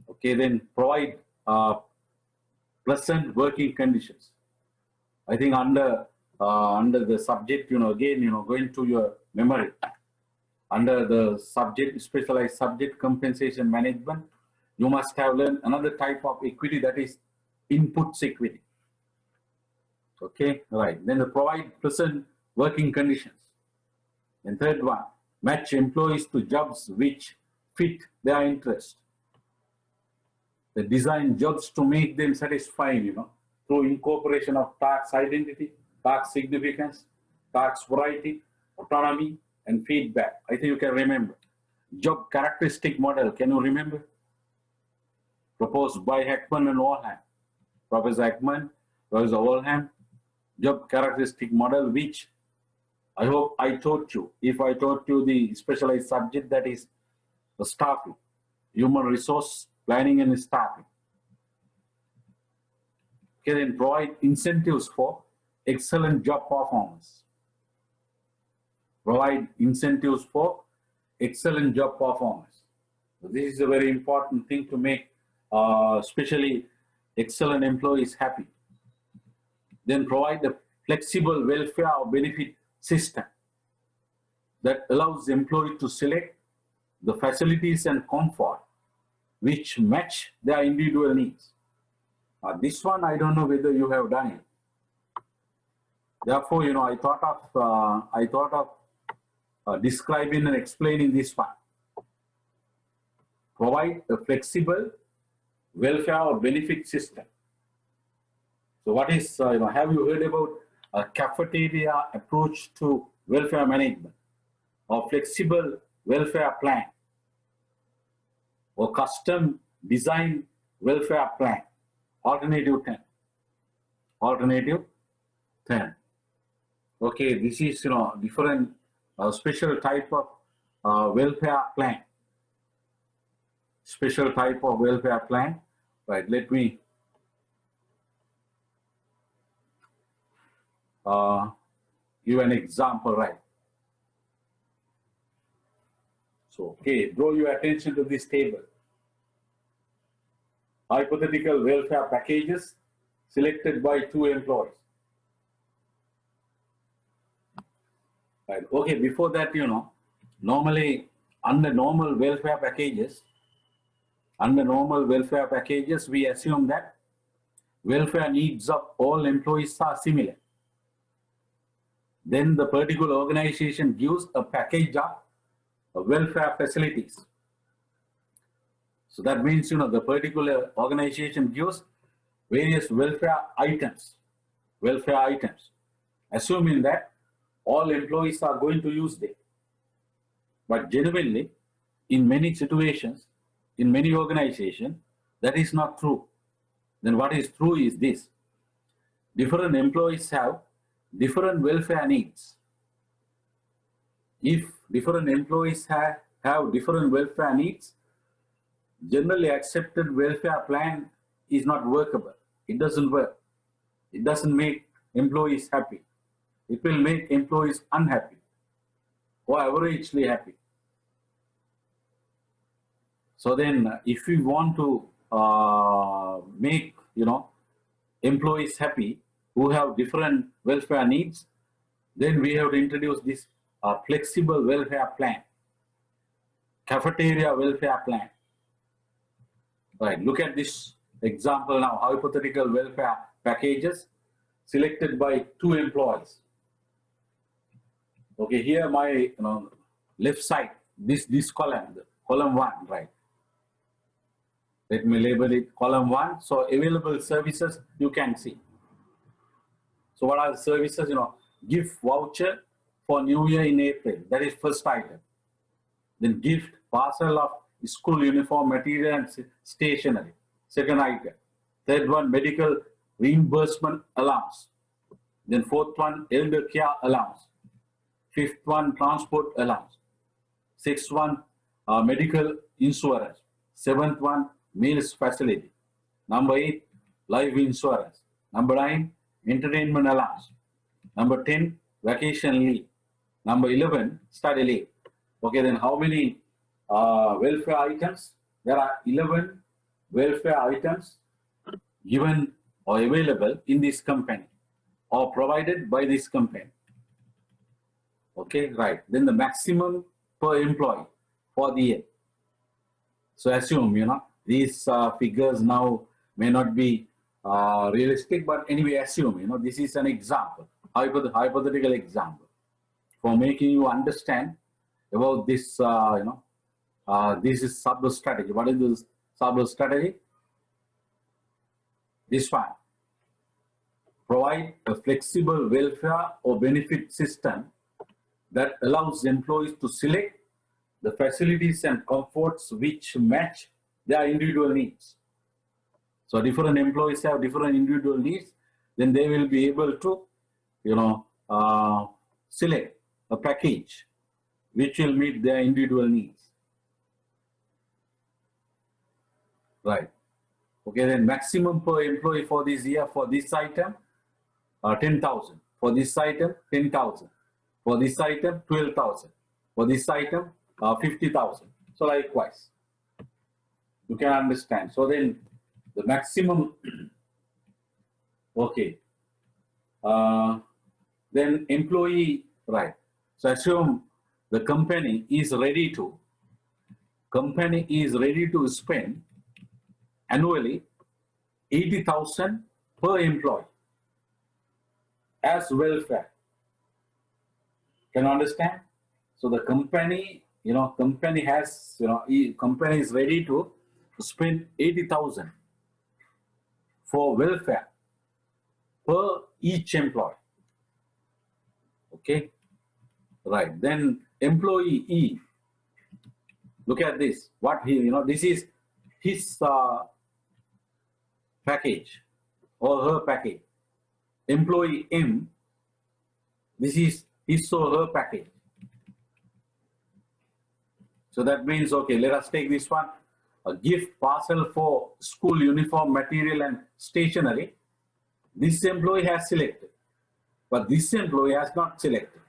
Okay, then provide pleasant working conditions. I think under the subject, again, going to your memory, under the subject, specialized subject compensation management, you must have learned another type of equity, that is inputs equity. Okay, right. Then provide pleasant working conditions. And third one, match employees to jobs which fit their interest. They design jobs to make them satisfying, through incorporation of task identity, task significance, task variety, autonomy, and feedback. I think you can remember. Job characteristic model, can you remember? Proposed by Heckman and Oldham. Professor Heckman, Professor Oldham. Job characteristic model, which I hope I taught you. If I taught you the specialized subject, that is the staffing, human resource planning and staffing. Okay, then provide incentives for excellent job performance. Provide incentives for excellent job performance. So this is a very important thing to make, especially excellent employees happy. Then provide a flexible welfare or benefit system that allows the employee to select the facilities and comfort which match their individual needs. This one, I don't know whether you have done it. Therefore, I thought of describing and explaining this one. Provide a flexible welfare or benefit system. So what is, have you heard about a cafeteria approach to welfare management, or flexible welfare plan, or custom design welfare plan? Alternative 10. Alternative 10. Okay, this is, different special type of welfare plan. Special type of welfare plan. Right, let me give an example, right? So, okay, draw your attention to this table. Hypothetical welfare packages selected by 2 employees. Right. Okay, before that, normally under normal welfare packages, we assume that welfare needs of all employees are similar. Then the particular organization gives a package of welfare facilities. So that means, the particular organization gives various welfare items, assuming that all employees are going to use them. But genuinely, in many situations, in many organizations, that is not true. Then what is true is this: different employees have different welfare needs. If different employees have different welfare needs, generally accepted welfare plan is not workable. It doesn't work. It doesn't make employees happy. It will make employees unhappy or averagely happy. So then, if we want to make employees happy who have different welfare needs, then we have to introduce this flexible welfare plan, cafeteria welfare plan. Right. Look at this example now. Hypothetical welfare packages selected by 2 employees. Okay, here my left side, this column, column 1, right? Let me label it column 1. So available services you can see. So what are the services? Gift voucher for New Year in April. That is first item. Then gift parcel of school uniform material and stationery. Second item. Third one, medical reimbursement allowance. Then fourth one, elder care allowance. Fifth one, transport allowance. Sixth one, medical insurance. Seventh one, meals facility. Number 8, life insurance. Number 9, entertainment allowance. Number 10, vacation leave. Number 11, study leave. Okay, then how many welfare items? There are 11 welfare items given or available in this company or provided by this company. Okay, right. Then the maximum per employee for the year. So assume, these figures now may not be realistic, but anyway, assume, this is an example, hypothetical example for making you understand about this, this is sub strategy. What is this sub strategy? This one. Provide a flexible welfare or benefit system that allows employees to select the facilities and comforts which match their individual needs. So different employees have different individual needs, then they will be able to, select a package which will meet their individual needs. Right. Okay, then maximum per employee for this year for this item, 10,000. For this item, 10,000. For this item, 12,000. For this item, 50,000. So likewise, you can understand. So then the maximum, okay. Then employee, right. So assume the company is ready to company is ready to spend annually 80,000 per employee as welfare. Can you understand? So the company, company has, company is ready to spend 80,000 for welfare per each employee. Okay, right. Then employee E, look at this. What he, this is his package or her package. Employee M, this is his or her package. So that means, okay, let us take this one. A gift parcel for school uniform material and stationery. This employee has selected, but this employee has not selected.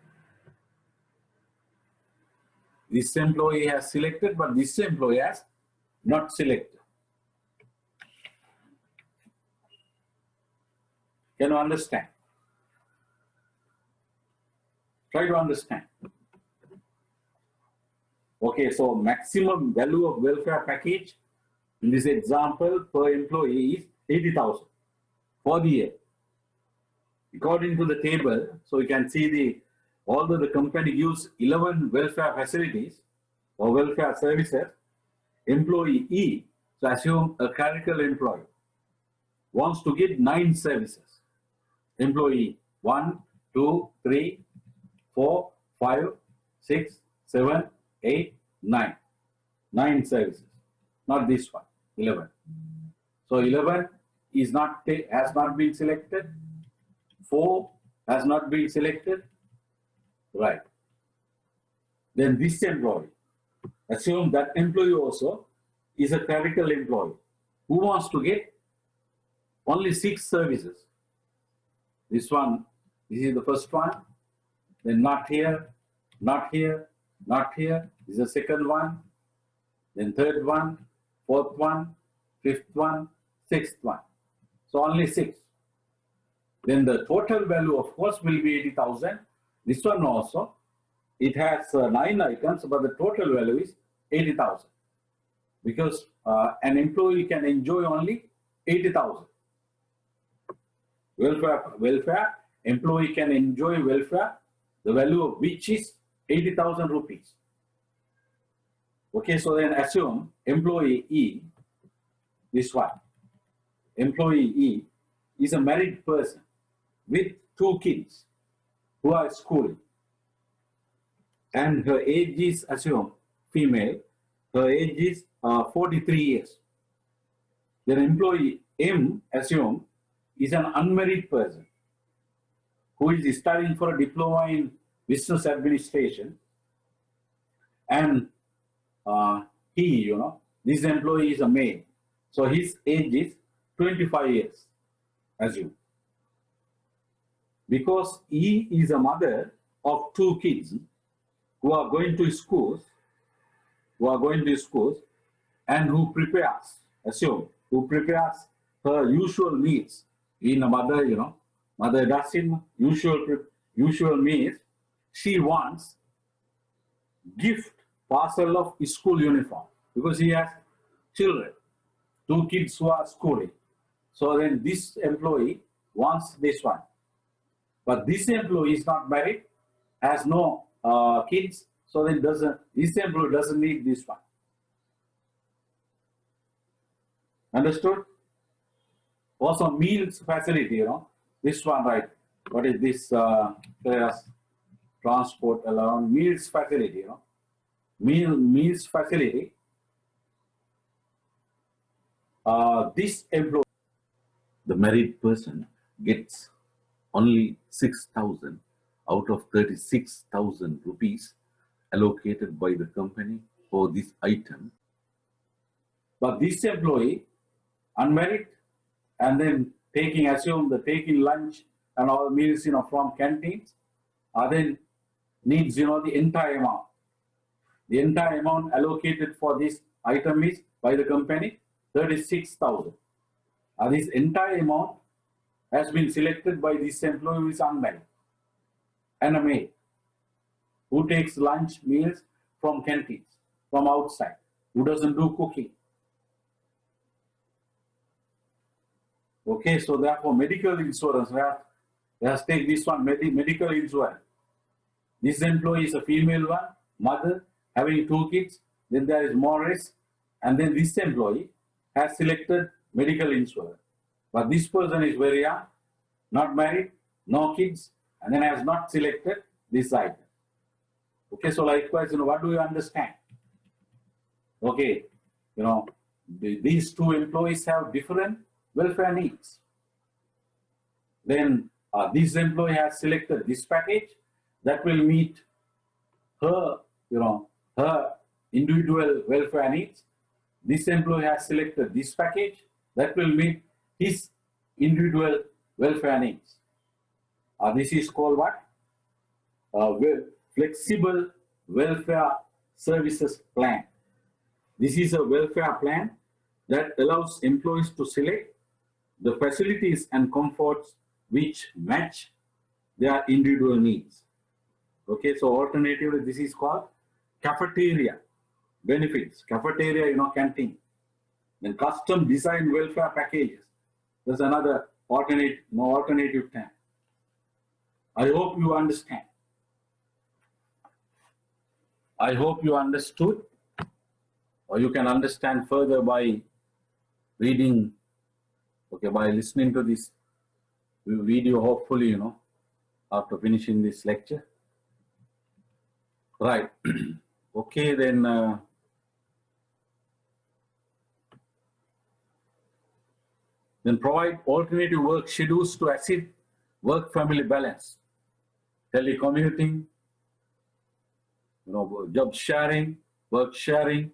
This employee has selected, but this employee has not selected. Can you understand? Try to understand. Okay, so maximum value of welfare package in this example per employee is 80,000 for the year. According to the table, so you can see although the company gives 11 welfare facilities or welfare services, employee E, so assume a clerical employee, wants to get 9 services. Employee 1, 2, 3, 4, 5, 6, 7, 8, 9. 9 services. Not this one, 11. So 11 is has not been selected. 4 has not been selected. Right. Then this employee, assume that employee also is a clerical employee who wants to get only 6 services. This one, this is the first one. Then not here, not here, not here. This is the second one. Then third one, fourth one, fifth one, sixth one. So only 6. Then the total value, of course, will be 80,000. This one also, it has 9 items, but the total value is 80,000. Because an employee can enjoy only 80,000. Welfare, employee can enjoy welfare, the value of which is 80,000 rupees. Okay, so then assume employee E, this one, employee E is a married person with 2 kids who are schooling. And her age is, assume, female, her age is 43 years. Then employee M, assume, is an unmarried person who is studying for a diploma in business administration, and he, this employee is a male, so his age is 25 years, assume. Because E is a mother of 2 kids who are going to schools, and who prepares, assume, who prepares her usual meals. In a mother, mother does in usual meals. She wants gift parcel of school uniform because he has children, 2 kids who are schooling. So then this employee wants this one. But this employee is not married, has no kids, so then this employee doesn't need this one. Understood? Also meals facility, this one, right? What is this transport allowance, meals facility, meals facility. This employee, the married person, gets only 6,000 out of 36,000 rupees allocated by the company for this item. But this employee, unmarried, and then assume the taking lunch and all meals, from canteens, then needs, the entire amount. The entire amount allocated for this item is by the company 36,000. This entire amount has been selected by this employee who is unmarried and a maid who takes lunch meals from canteens, from outside. Who doesn't do cooking? Okay, so therefore medical insurance, let's take this one, medical insurance. This employee is a female one, mother, having 2 kids, then there is more risk, and then this employee has selected medical insurance. But this person is very young, not married, no kids, and then has not selected this item. Okay, so likewise, what do you understand? Okay, these 2 employees have different welfare needs. Then this employee has selected this package that will meet her, her individual welfare needs. This employee has selected this package that will meet his individual welfare needs. This is called what? Flexible welfare services plan. This is a welfare plan that allows employees to select the facilities and comforts which match their individual needs. Okay, so alternatively, this is called cafeteria benefits. Cafeteria, canteen. Then custom design welfare packages. There's another alternative term. I hope you understand. I hope you understood, or you can understand further by reading, by listening to this video, hopefully, after finishing this lecture. Right. Okay, then provide alternative work schedules to assist work-family balance. Telecommuting, job sharing, work sharing,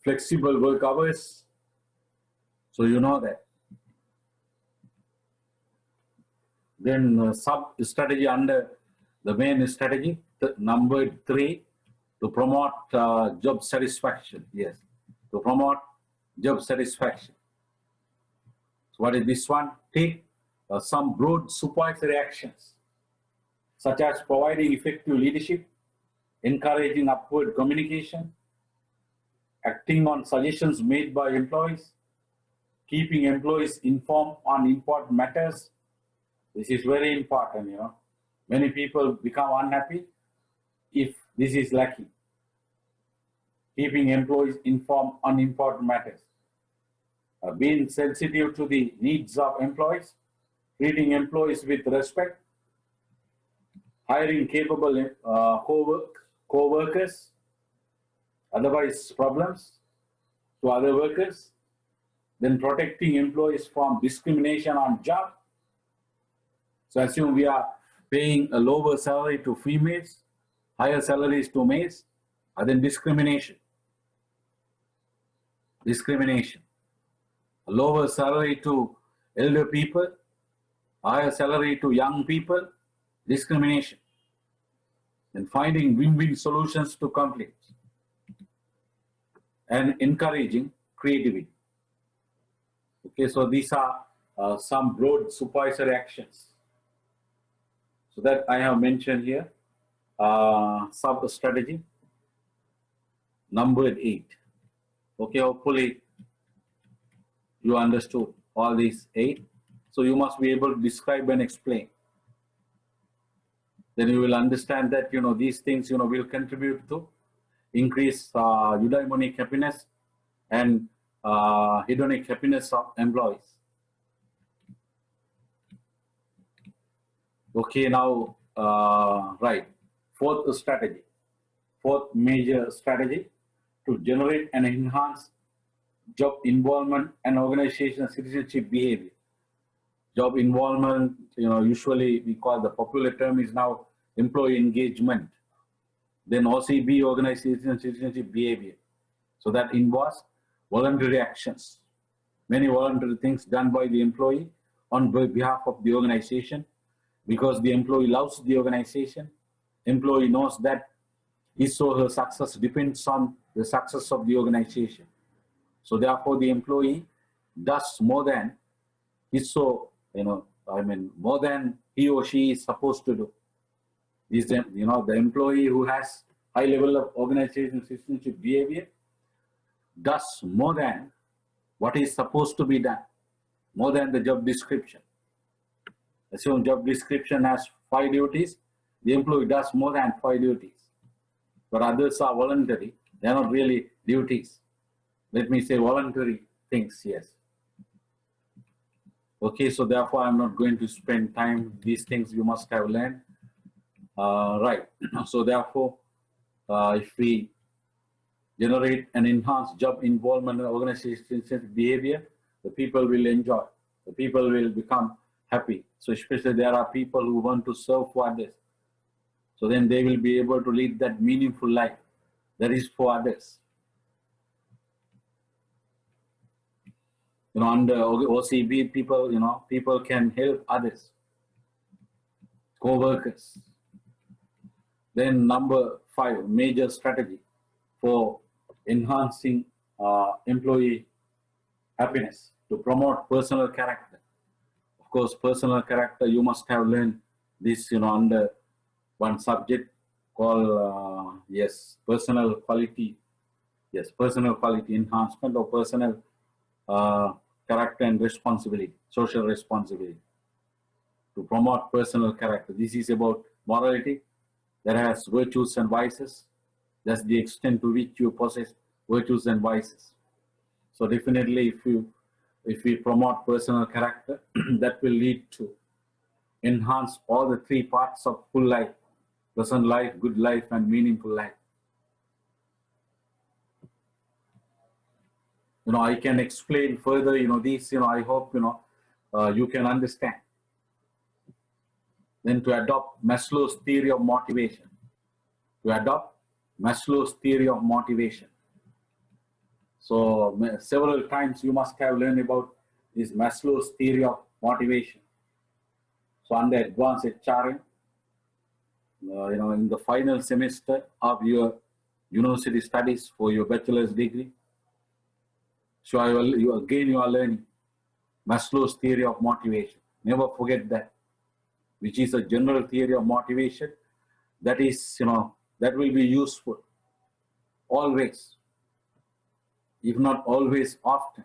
flexible work hours. So you know that. Then sub-strategy under the main strategy, number 3, to promote job satisfaction. Yes, to promote job satisfaction. So what is this one? Take some broad supervisory actions, such as providing effective leadership, encouraging upward communication, acting on suggestions made by employees, keeping employees informed on important matters. This is very important, Many people become unhappy if this is lacking. Keeping employees informed on important matters. Being sensitive to the needs of employees, treating employees with respect, hiring capable co-workers, otherwise problems to other workers, then protecting employees from discrimination on job. So assume we are paying a lower salary to females, higher salaries to males, and then discrimination. Discrimination. A lower salary to elder people, higher salary to young people, discrimination. And finding win-win solutions to conflicts. And encouraging creativity. Okay, so these are some broad supervisory actions. So that I have mentioned here, sub-strategy, number 8. Okay, hopefully you understood all these 8. So you must be able to describe and explain. Then you will understand that, these things, will contribute to increase eudaimonic happiness and hedonic happiness of employees. Okay, now, right, 4th strategy, 4th major strategy to generate and enhance job involvement and organizational citizenship behavior. Job involvement, usually we call the popular term is now employee engagement. Then OCB, organizational citizenship behavior. So that involves voluntary actions, many voluntary things done by the employee on behalf of the organization. Because the employee loves the organization, employee knows that his or her success depends on the success of the organization. So therefore the employee does more than more than he or she is supposed to do. The employee who has high level of organizational citizenship behavior does more than what is supposed to be done, more than the job description. Assume job description has 5 duties, the employee does more than 5 duties. But others are voluntary, they are not really duties. Let me say voluntary things, yes. Okay, so therefore I'm not going to spend time, these things you must have learned. Right, so therefore, if we generate an enhanced job involvement in organizational behavior, the people will enjoy, the people will become happy. So especially there are people who want to serve for others. So then they will be able to lead that meaningful life that is for others. Under OCB, people, people can help others, co-workers. Then number 5, major strategy for enhancing employee happiness, to promote personal character. Of course, personal character, you must have learned this, under one subject called, personal quality. Yes, personal quality enhancement or personal character and responsibility, social responsibility. To promote personal character. This is about morality that has virtues and vices. That's the extent to which you possess virtues and vices. So definitely if we promote personal character, that will lead to enhance all the 3 parts of full life: pleasant life, good life, and meaningful life. I can explain further, these, I hope, you can understand. Then to adopt Maslow's theory of motivation. To adopt Maslow's theory of motivation. So several times you must have learned about this Maslow's theory of motivation. So under Advanced HRM, in the final semester of your university studies for your bachelor's degree, so you are learning Maslow's theory of motivation. Never forget that, which is a general theory of motivation that is, that will be useful always, if not always, often.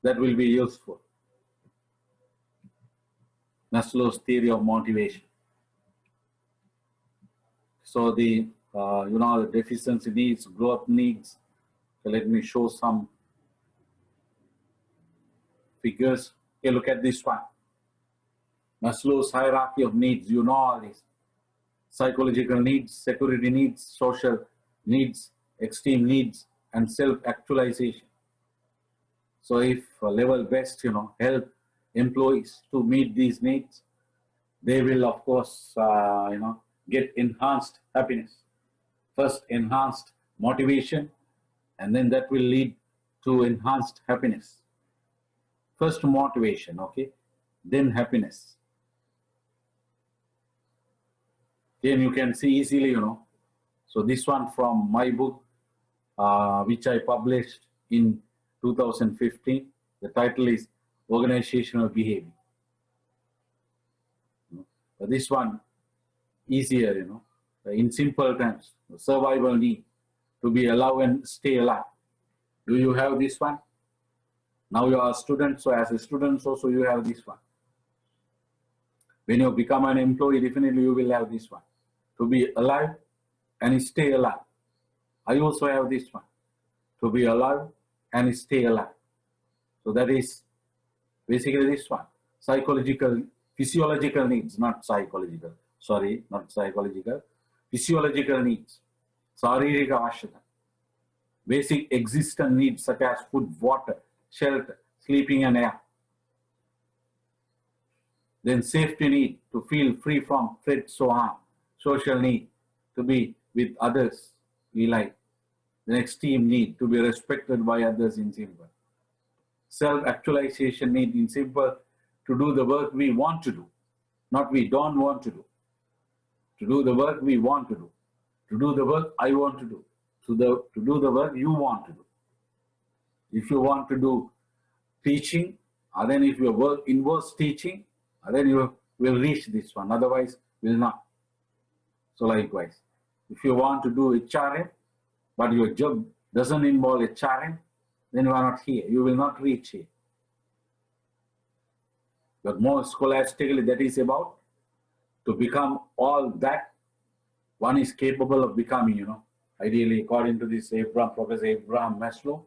That will be useful. Maslow's theory of motivation. So the, the deficiency needs, growth needs. So let me show some figures. Okay, look at this one. Maslow's hierarchy of needs, all this. Psychological needs, security needs, social needs, esteem needs, and self-actualization. So if level best, help employees to meet these needs, they will, of course, get enhanced happiness. First, enhanced motivation, and then that will lead to enhanced happiness. First motivation, okay, then happiness. Then you can see easily, So this one from my book, which I published in 2015. The title is Organizational Behavior. But this one easier, in simple terms, survival need, to be alive and stay alive. Do you have this one? Now you are a student, so as a student also you have this one. When you become an employee, definitely you will have this one. To be alive and stay alive. I also have this one. To be alive and stay alive. So that is basically this one. Psychological, physiological needs, not psychological. Sorry, not psychological. Physiological needs. Saririka avashyata. Basic existence needs such as food, water, shelter, sleeping and air. Then safety need, to feel free from threat, so harm. Social need, to be with others we like. The esteem need, to be respected by others in simple. Self-actualization need in simple, to do the work we want to do, not we don't want to do. To do the work we want to do. To do the work I want to do. To do the work you want to do. If you want to do teaching, then if your work involves teaching, then you will reach this one, otherwise will not. So likewise, If you want to do HRM, but your job doesn't involve HRM, then you are not here. You will not reach here. But more scholastically, that is about to become all that one is capable of becoming, you know. Ideally, according to this Professor Abraham Maslow,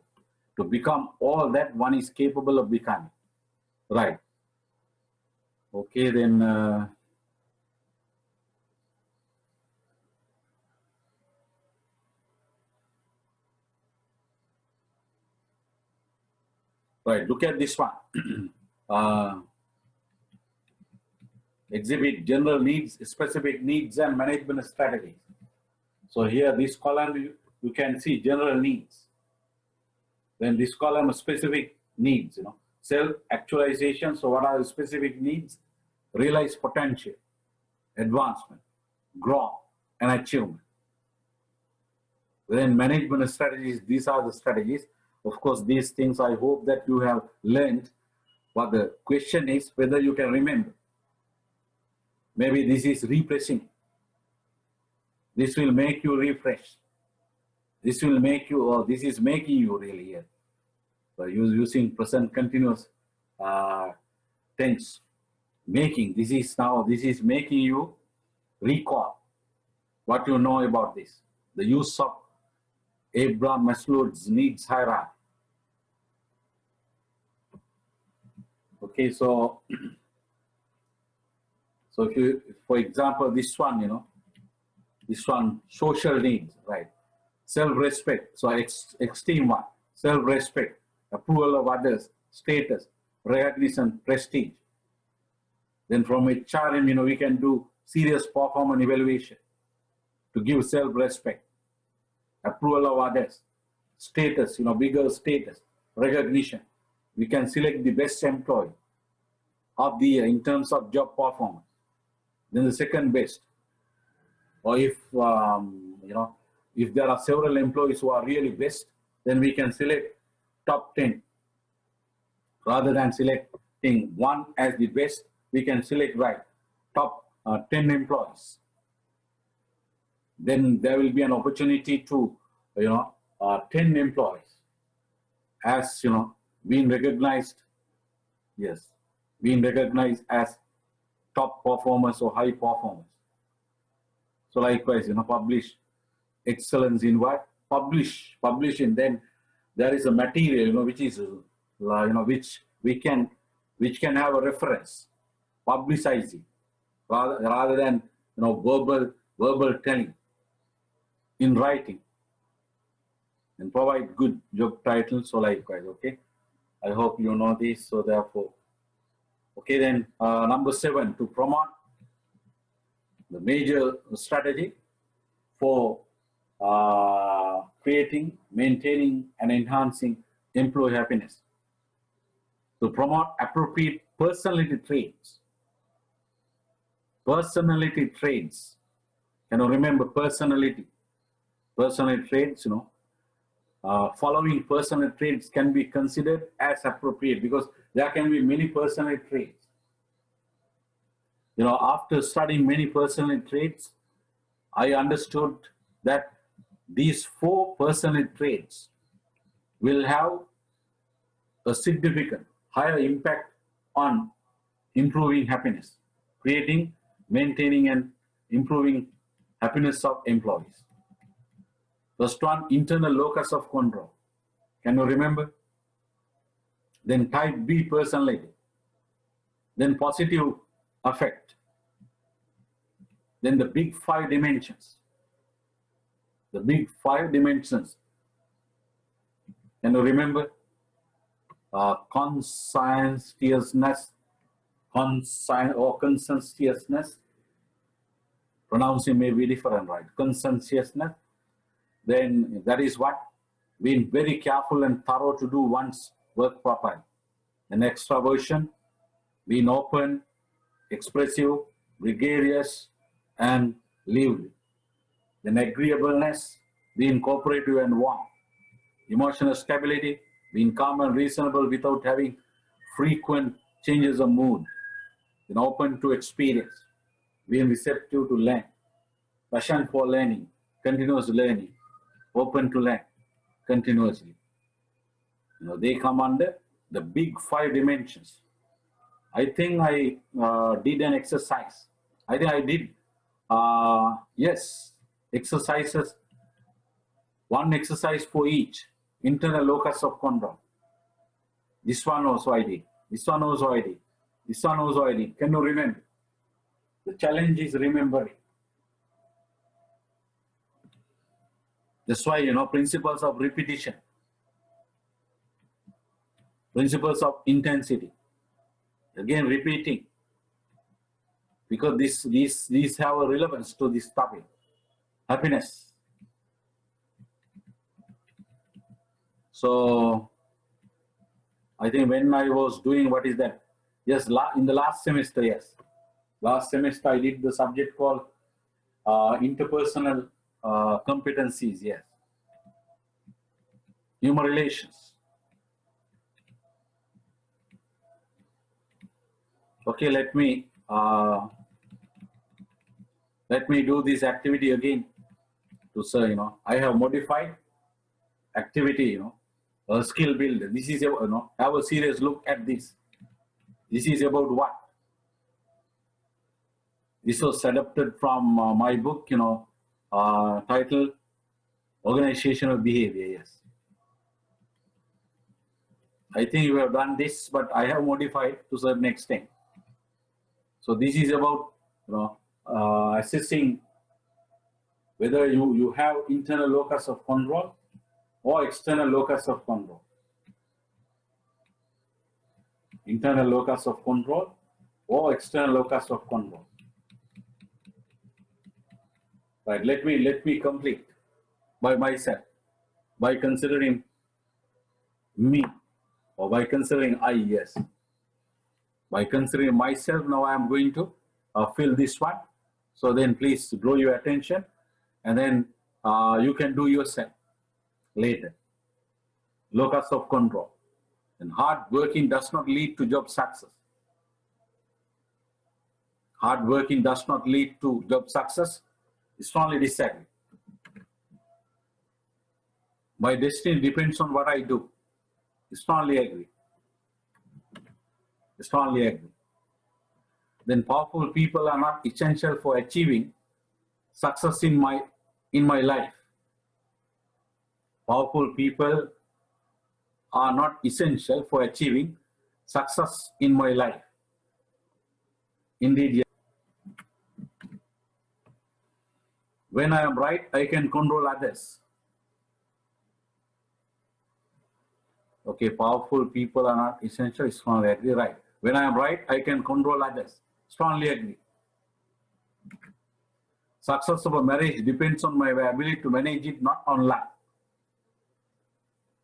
to become all that one is capable of becoming. Right. Okay, then. Right, look at this one. Exhibit general needs, specific needs, and management strategies. So here, this column, you can see general needs. Then this column, specific needs, you know, self-actualization. So what are the specific needs? Realize potential, advancement, growth, and achievement. Then management strategies, these are the strategies. Of course, these things I hope that you have learned. But the question is whether you can remember. Maybe this is refreshing. This will make you refresh. This will make you, or this is making you really here. So using present continuous tense. Making, this is making you recall what you know about this. The use of Abraham Maslow's needs hierarchy. Okay, so if you, for example, this one, you know, this one, social needs, right? Self-respect, so extreme one, self-respect, approval of others, status, recognition, prestige. Then from HRM, you know, we can do serious performance evaluation to give self-respect, approval of others, status, you know, bigger status, recognition. We can select the best employee of the year in terms of job performance. Then the second best. Or if, you know, if there are several employees who are really best, then we can select top 10. Rather than selecting one as the best, we can select, right, top 10 employees. Then there will be an opportunity to, you know, 10 employees as, you know, being recognized, yes, being recognized as top performers or high performers. So likewise, you know, publish excellence in what? Publish, and then there is a material, you know, which is, you know, which can have a reference, publicizing, rather than, you know, verbal telling, in writing, and provide good job titles. So likewise, okay. I hope you know this. So therefore, okay, then number 7, to promote the major strategy for creating, maintaining, and enhancing employee happiness. To promote appropriate personality traits. Personality traits. Can you remember personality? Personality traits, you know, following personal traits can be considered as appropriate because there can be many personal traits. You know, after studying many personal traits, I understood that these 4 personal traits will have a significant higher impact on improving happiness, creating, maintaining, and improving happiness of employees. First one, internal locus of control. Can you remember? Then type B personality. Then positive affect. Then the big 5 dimensions. The big 5 dimensions. Can you remember? Conscientiousness, conscientiousness. Pronouncing may be different, right? Conscientiousness. Then that is what? Being very careful and thorough to do one's work properly. An extraversion, being open, expressive, gregarious, and lively. Then agreeableness, being cooperative and warm. Emotional stability, being calm and reasonable without having frequent changes of mood. Then open to experience, being receptive to learn. Passion for learning, continuous learning, open to learn continuously. They come under the big 5 dimensions. I think I did an exercise. I think I did, yes, exercises, one exercise for each internal locus of control. This one also I did. This one also I did. This one also I did. Can you remember? The challenge is remembering. That's why, principles of repetition, principles of intensity. Again, repeating, because these have a relevance to this topic. Happiness. So, I think when I was doing, what is that? Yes, in the last semester, yes. Last semester I did the subject called interpersonal competencies, yes. Human relations. Okay, let me do this activity again. To say, I have modified activity, a skill builder. This is, have a serious look at this. This is about what? This was adapted from my book, titled Organizational Behavior, yes. I think you have done this, but I have modified to a certain extent. So this is about, assessing whether you have internal locus of control or external locus of control. Internal locus of control or external locus of control. Right, let me complete by myself, by considering me, or by considering I, yes. By considering myself, now I am going to fill this one. So then please draw your attention, and then you can do yourself later. Locus of control. And hard working does not lead to job success. Hard working does not lead to job success. Strongly disagree. My destiny depends on what I do. Strongly agree. Strongly agree. Then powerful people are not essential for achieving success in my life. Powerful people are not essential for achieving success in my life. Indeed, yes. When I am right, I can control others. Okay, powerful people are not essential. Strongly agree, right. When I am right, I can control others. Strongly agree. Success of a marriage depends on my ability to manage it, not on luck.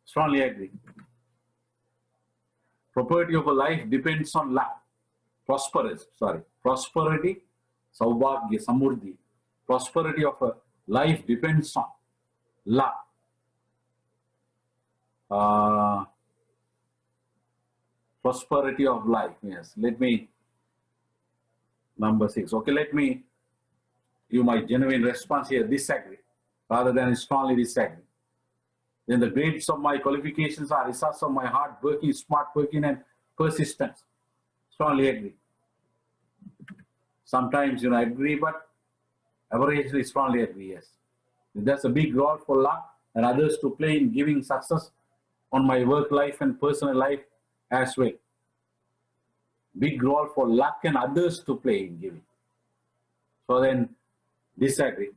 Strongly agree. Prosperity of a life depends on luck. Prosperity, saubhagya, samurdhi. Prosperity of a life depends on luck. Prosperity of life, yes. Let me, number 6. Okay, let me give my genuine response here, disagree, rather than strongly disagree. Then the grades of my qualifications are results of my hard working, smart working, and persistence. Strongly agree. Sometimes, I agree, but averagely strongly agree, yes. There's a big role for luck and others to play in giving success on my work life and personal life as well. Big role for luck and others to play in giving. So then, disagree.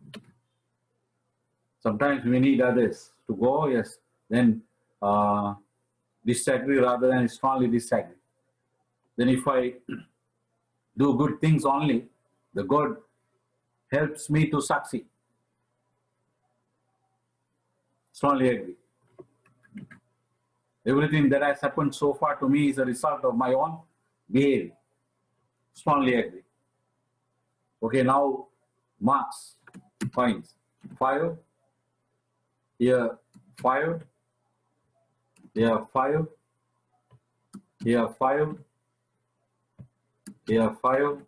Sometimes we need others to go, yes. Then disagree rather than strongly disagree. Then if I do good things only, the God helps me to succeed. Strongly agree. Everything that has happened so far to me is a result of my own behavior. Strongly agree. Okay, now marks, points. 5, here 5, here 5, here 5, here 5,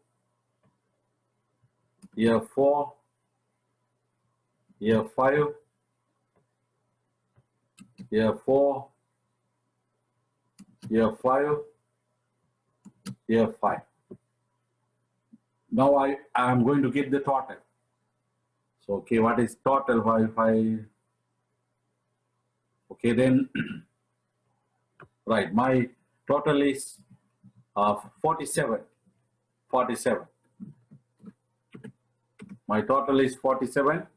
here 4, year 5, year 4, year 5, year 5. Now I am going to get the total. So, okay, what is total? Okay, then, right, my total is 47. 47. My total is 47.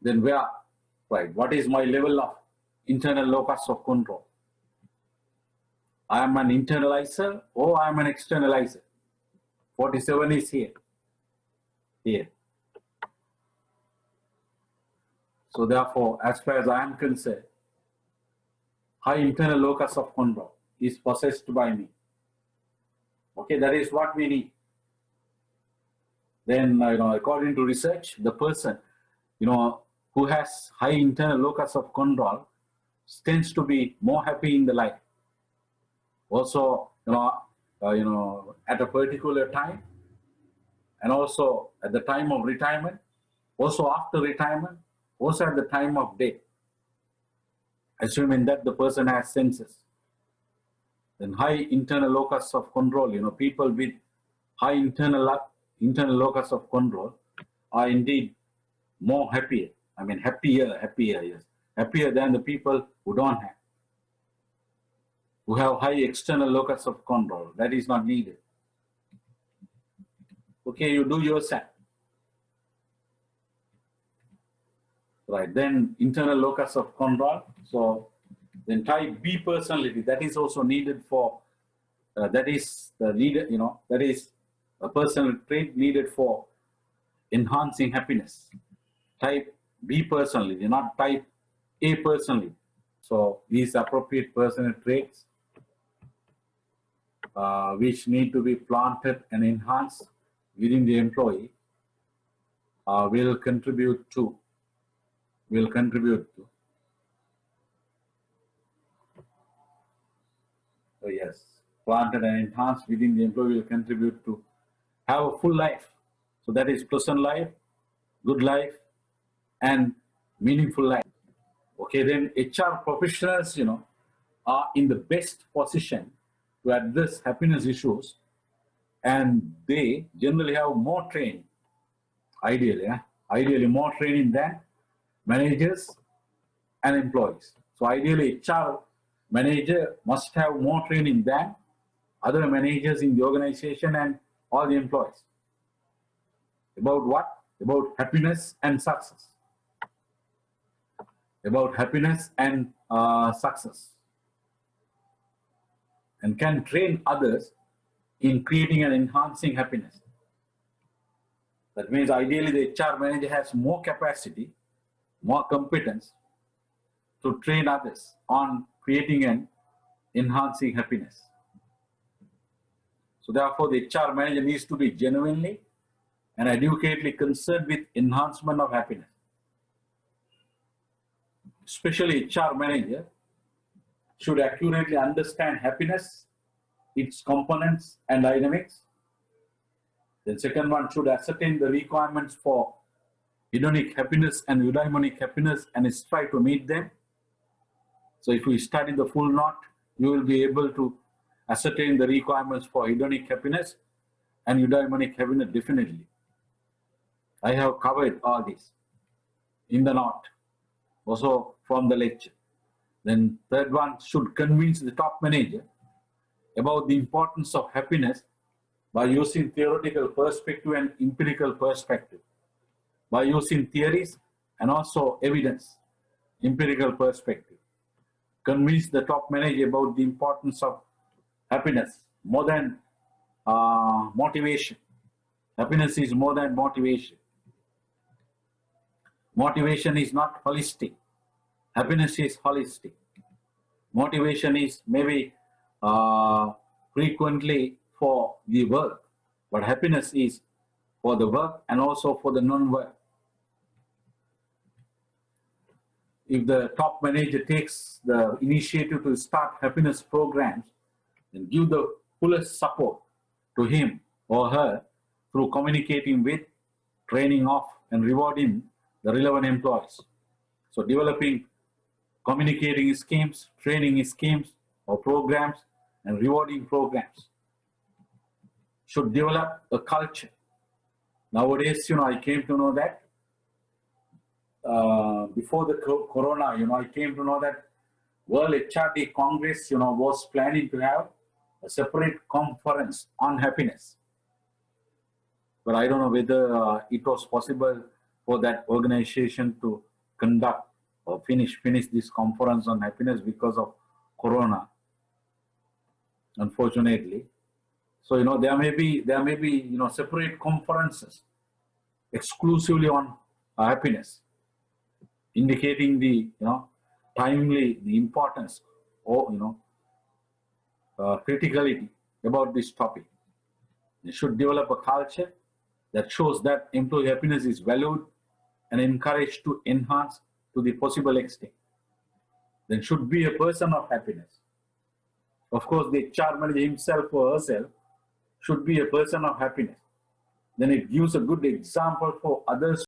Then where, right, what is my level of internal locus of control? I am an internalizer or I am an externalizer. 47 is here. Here. So therefore, as far as I am concerned, high internal locus of control is possessed by me. Okay, that is what we need. Then, according to research, the person, who has high internal locus of control tends to be more happy in the life. Also, at a particular time, and also at the time of retirement, also after retirement, also at the time of death, assuming that the person has senses. Then high internal locus of control, people with high internal locus of control are indeed more happier. I mean, happier, yes. Happier than the people who don't have. Who have high external locus of control. That is not needed. Okay, you do yourself. Right, then internal locus of control. So then type B personality, that is also needed for, that is the needed, that is a personal trait needed for enhancing happiness. Type B personality, not type A personality. So these appropriate personal traits which need to be planted and enhanced within the employee will contribute to. So yes, planted and enhanced within the employee will contribute to have a full life. So that is pleasant life, good life, and meaningful life. Okay, then HR professionals, are in the best position to address happiness issues, and they generally have more training. Ideally more training than managers and employees. So ideally, HR manager must have more training than other managers in the organization and all the employees. About what? About happiness and success. About happiness and success. And can train others in creating and enhancing happiness. That means ideally the HR manager has more capacity, more competence to train others on creating and enhancing happiness. So therefore, the HR manager needs to be genuinely and educatedly concerned with enhancement of happiness. Especially HR manager should accurately understand happiness, its components and dynamics. Then second one, should ascertain the requirements for hedonic happiness and eudaimonic happiness and strive to meet them. So if we study the full knot, you will be able to ascertain the requirements for hedonic happiness and eudaimonic happiness definitely. I have covered all this in the knot, also from the lecture. Then third one, should convince the top manager about the importance of happiness by using theoretical perspective and empirical perspective, by using theories and also evidence, empirical perspective. Convince the top manager about the importance of happiness more than motivation. Happiness is more than motivation. Motivation is not holistic. Happiness is holistic. Motivation is maybe frequently for the work, but happiness is for the work and also for the non-work. If the top manager takes the initiative to start happiness programs, then give the fullest support to him or her through communicating with training of and rewarding the relevant employees. So developing communicating schemes, training schemes or programs, and rewarding programs should develop a culture. Nowadays, I came to know that before the corona, I came to know that World HRD Congress, was planning to have a separate conference on happiness. But I don't know whether it was possible for that organization to conduct or finish this conference on happiness because of corona, unfortunately. So there may be separate conferences exclusively on happiness, indicating the timely the importance or criticality about this topic. They should develop a culture that shows that employee happiness is valued and encouraged to enhance to the possible extent. Then should be a person of happiness. Of course, the HR manager himself or herself should be a person of happiness. Then it gives a good example for others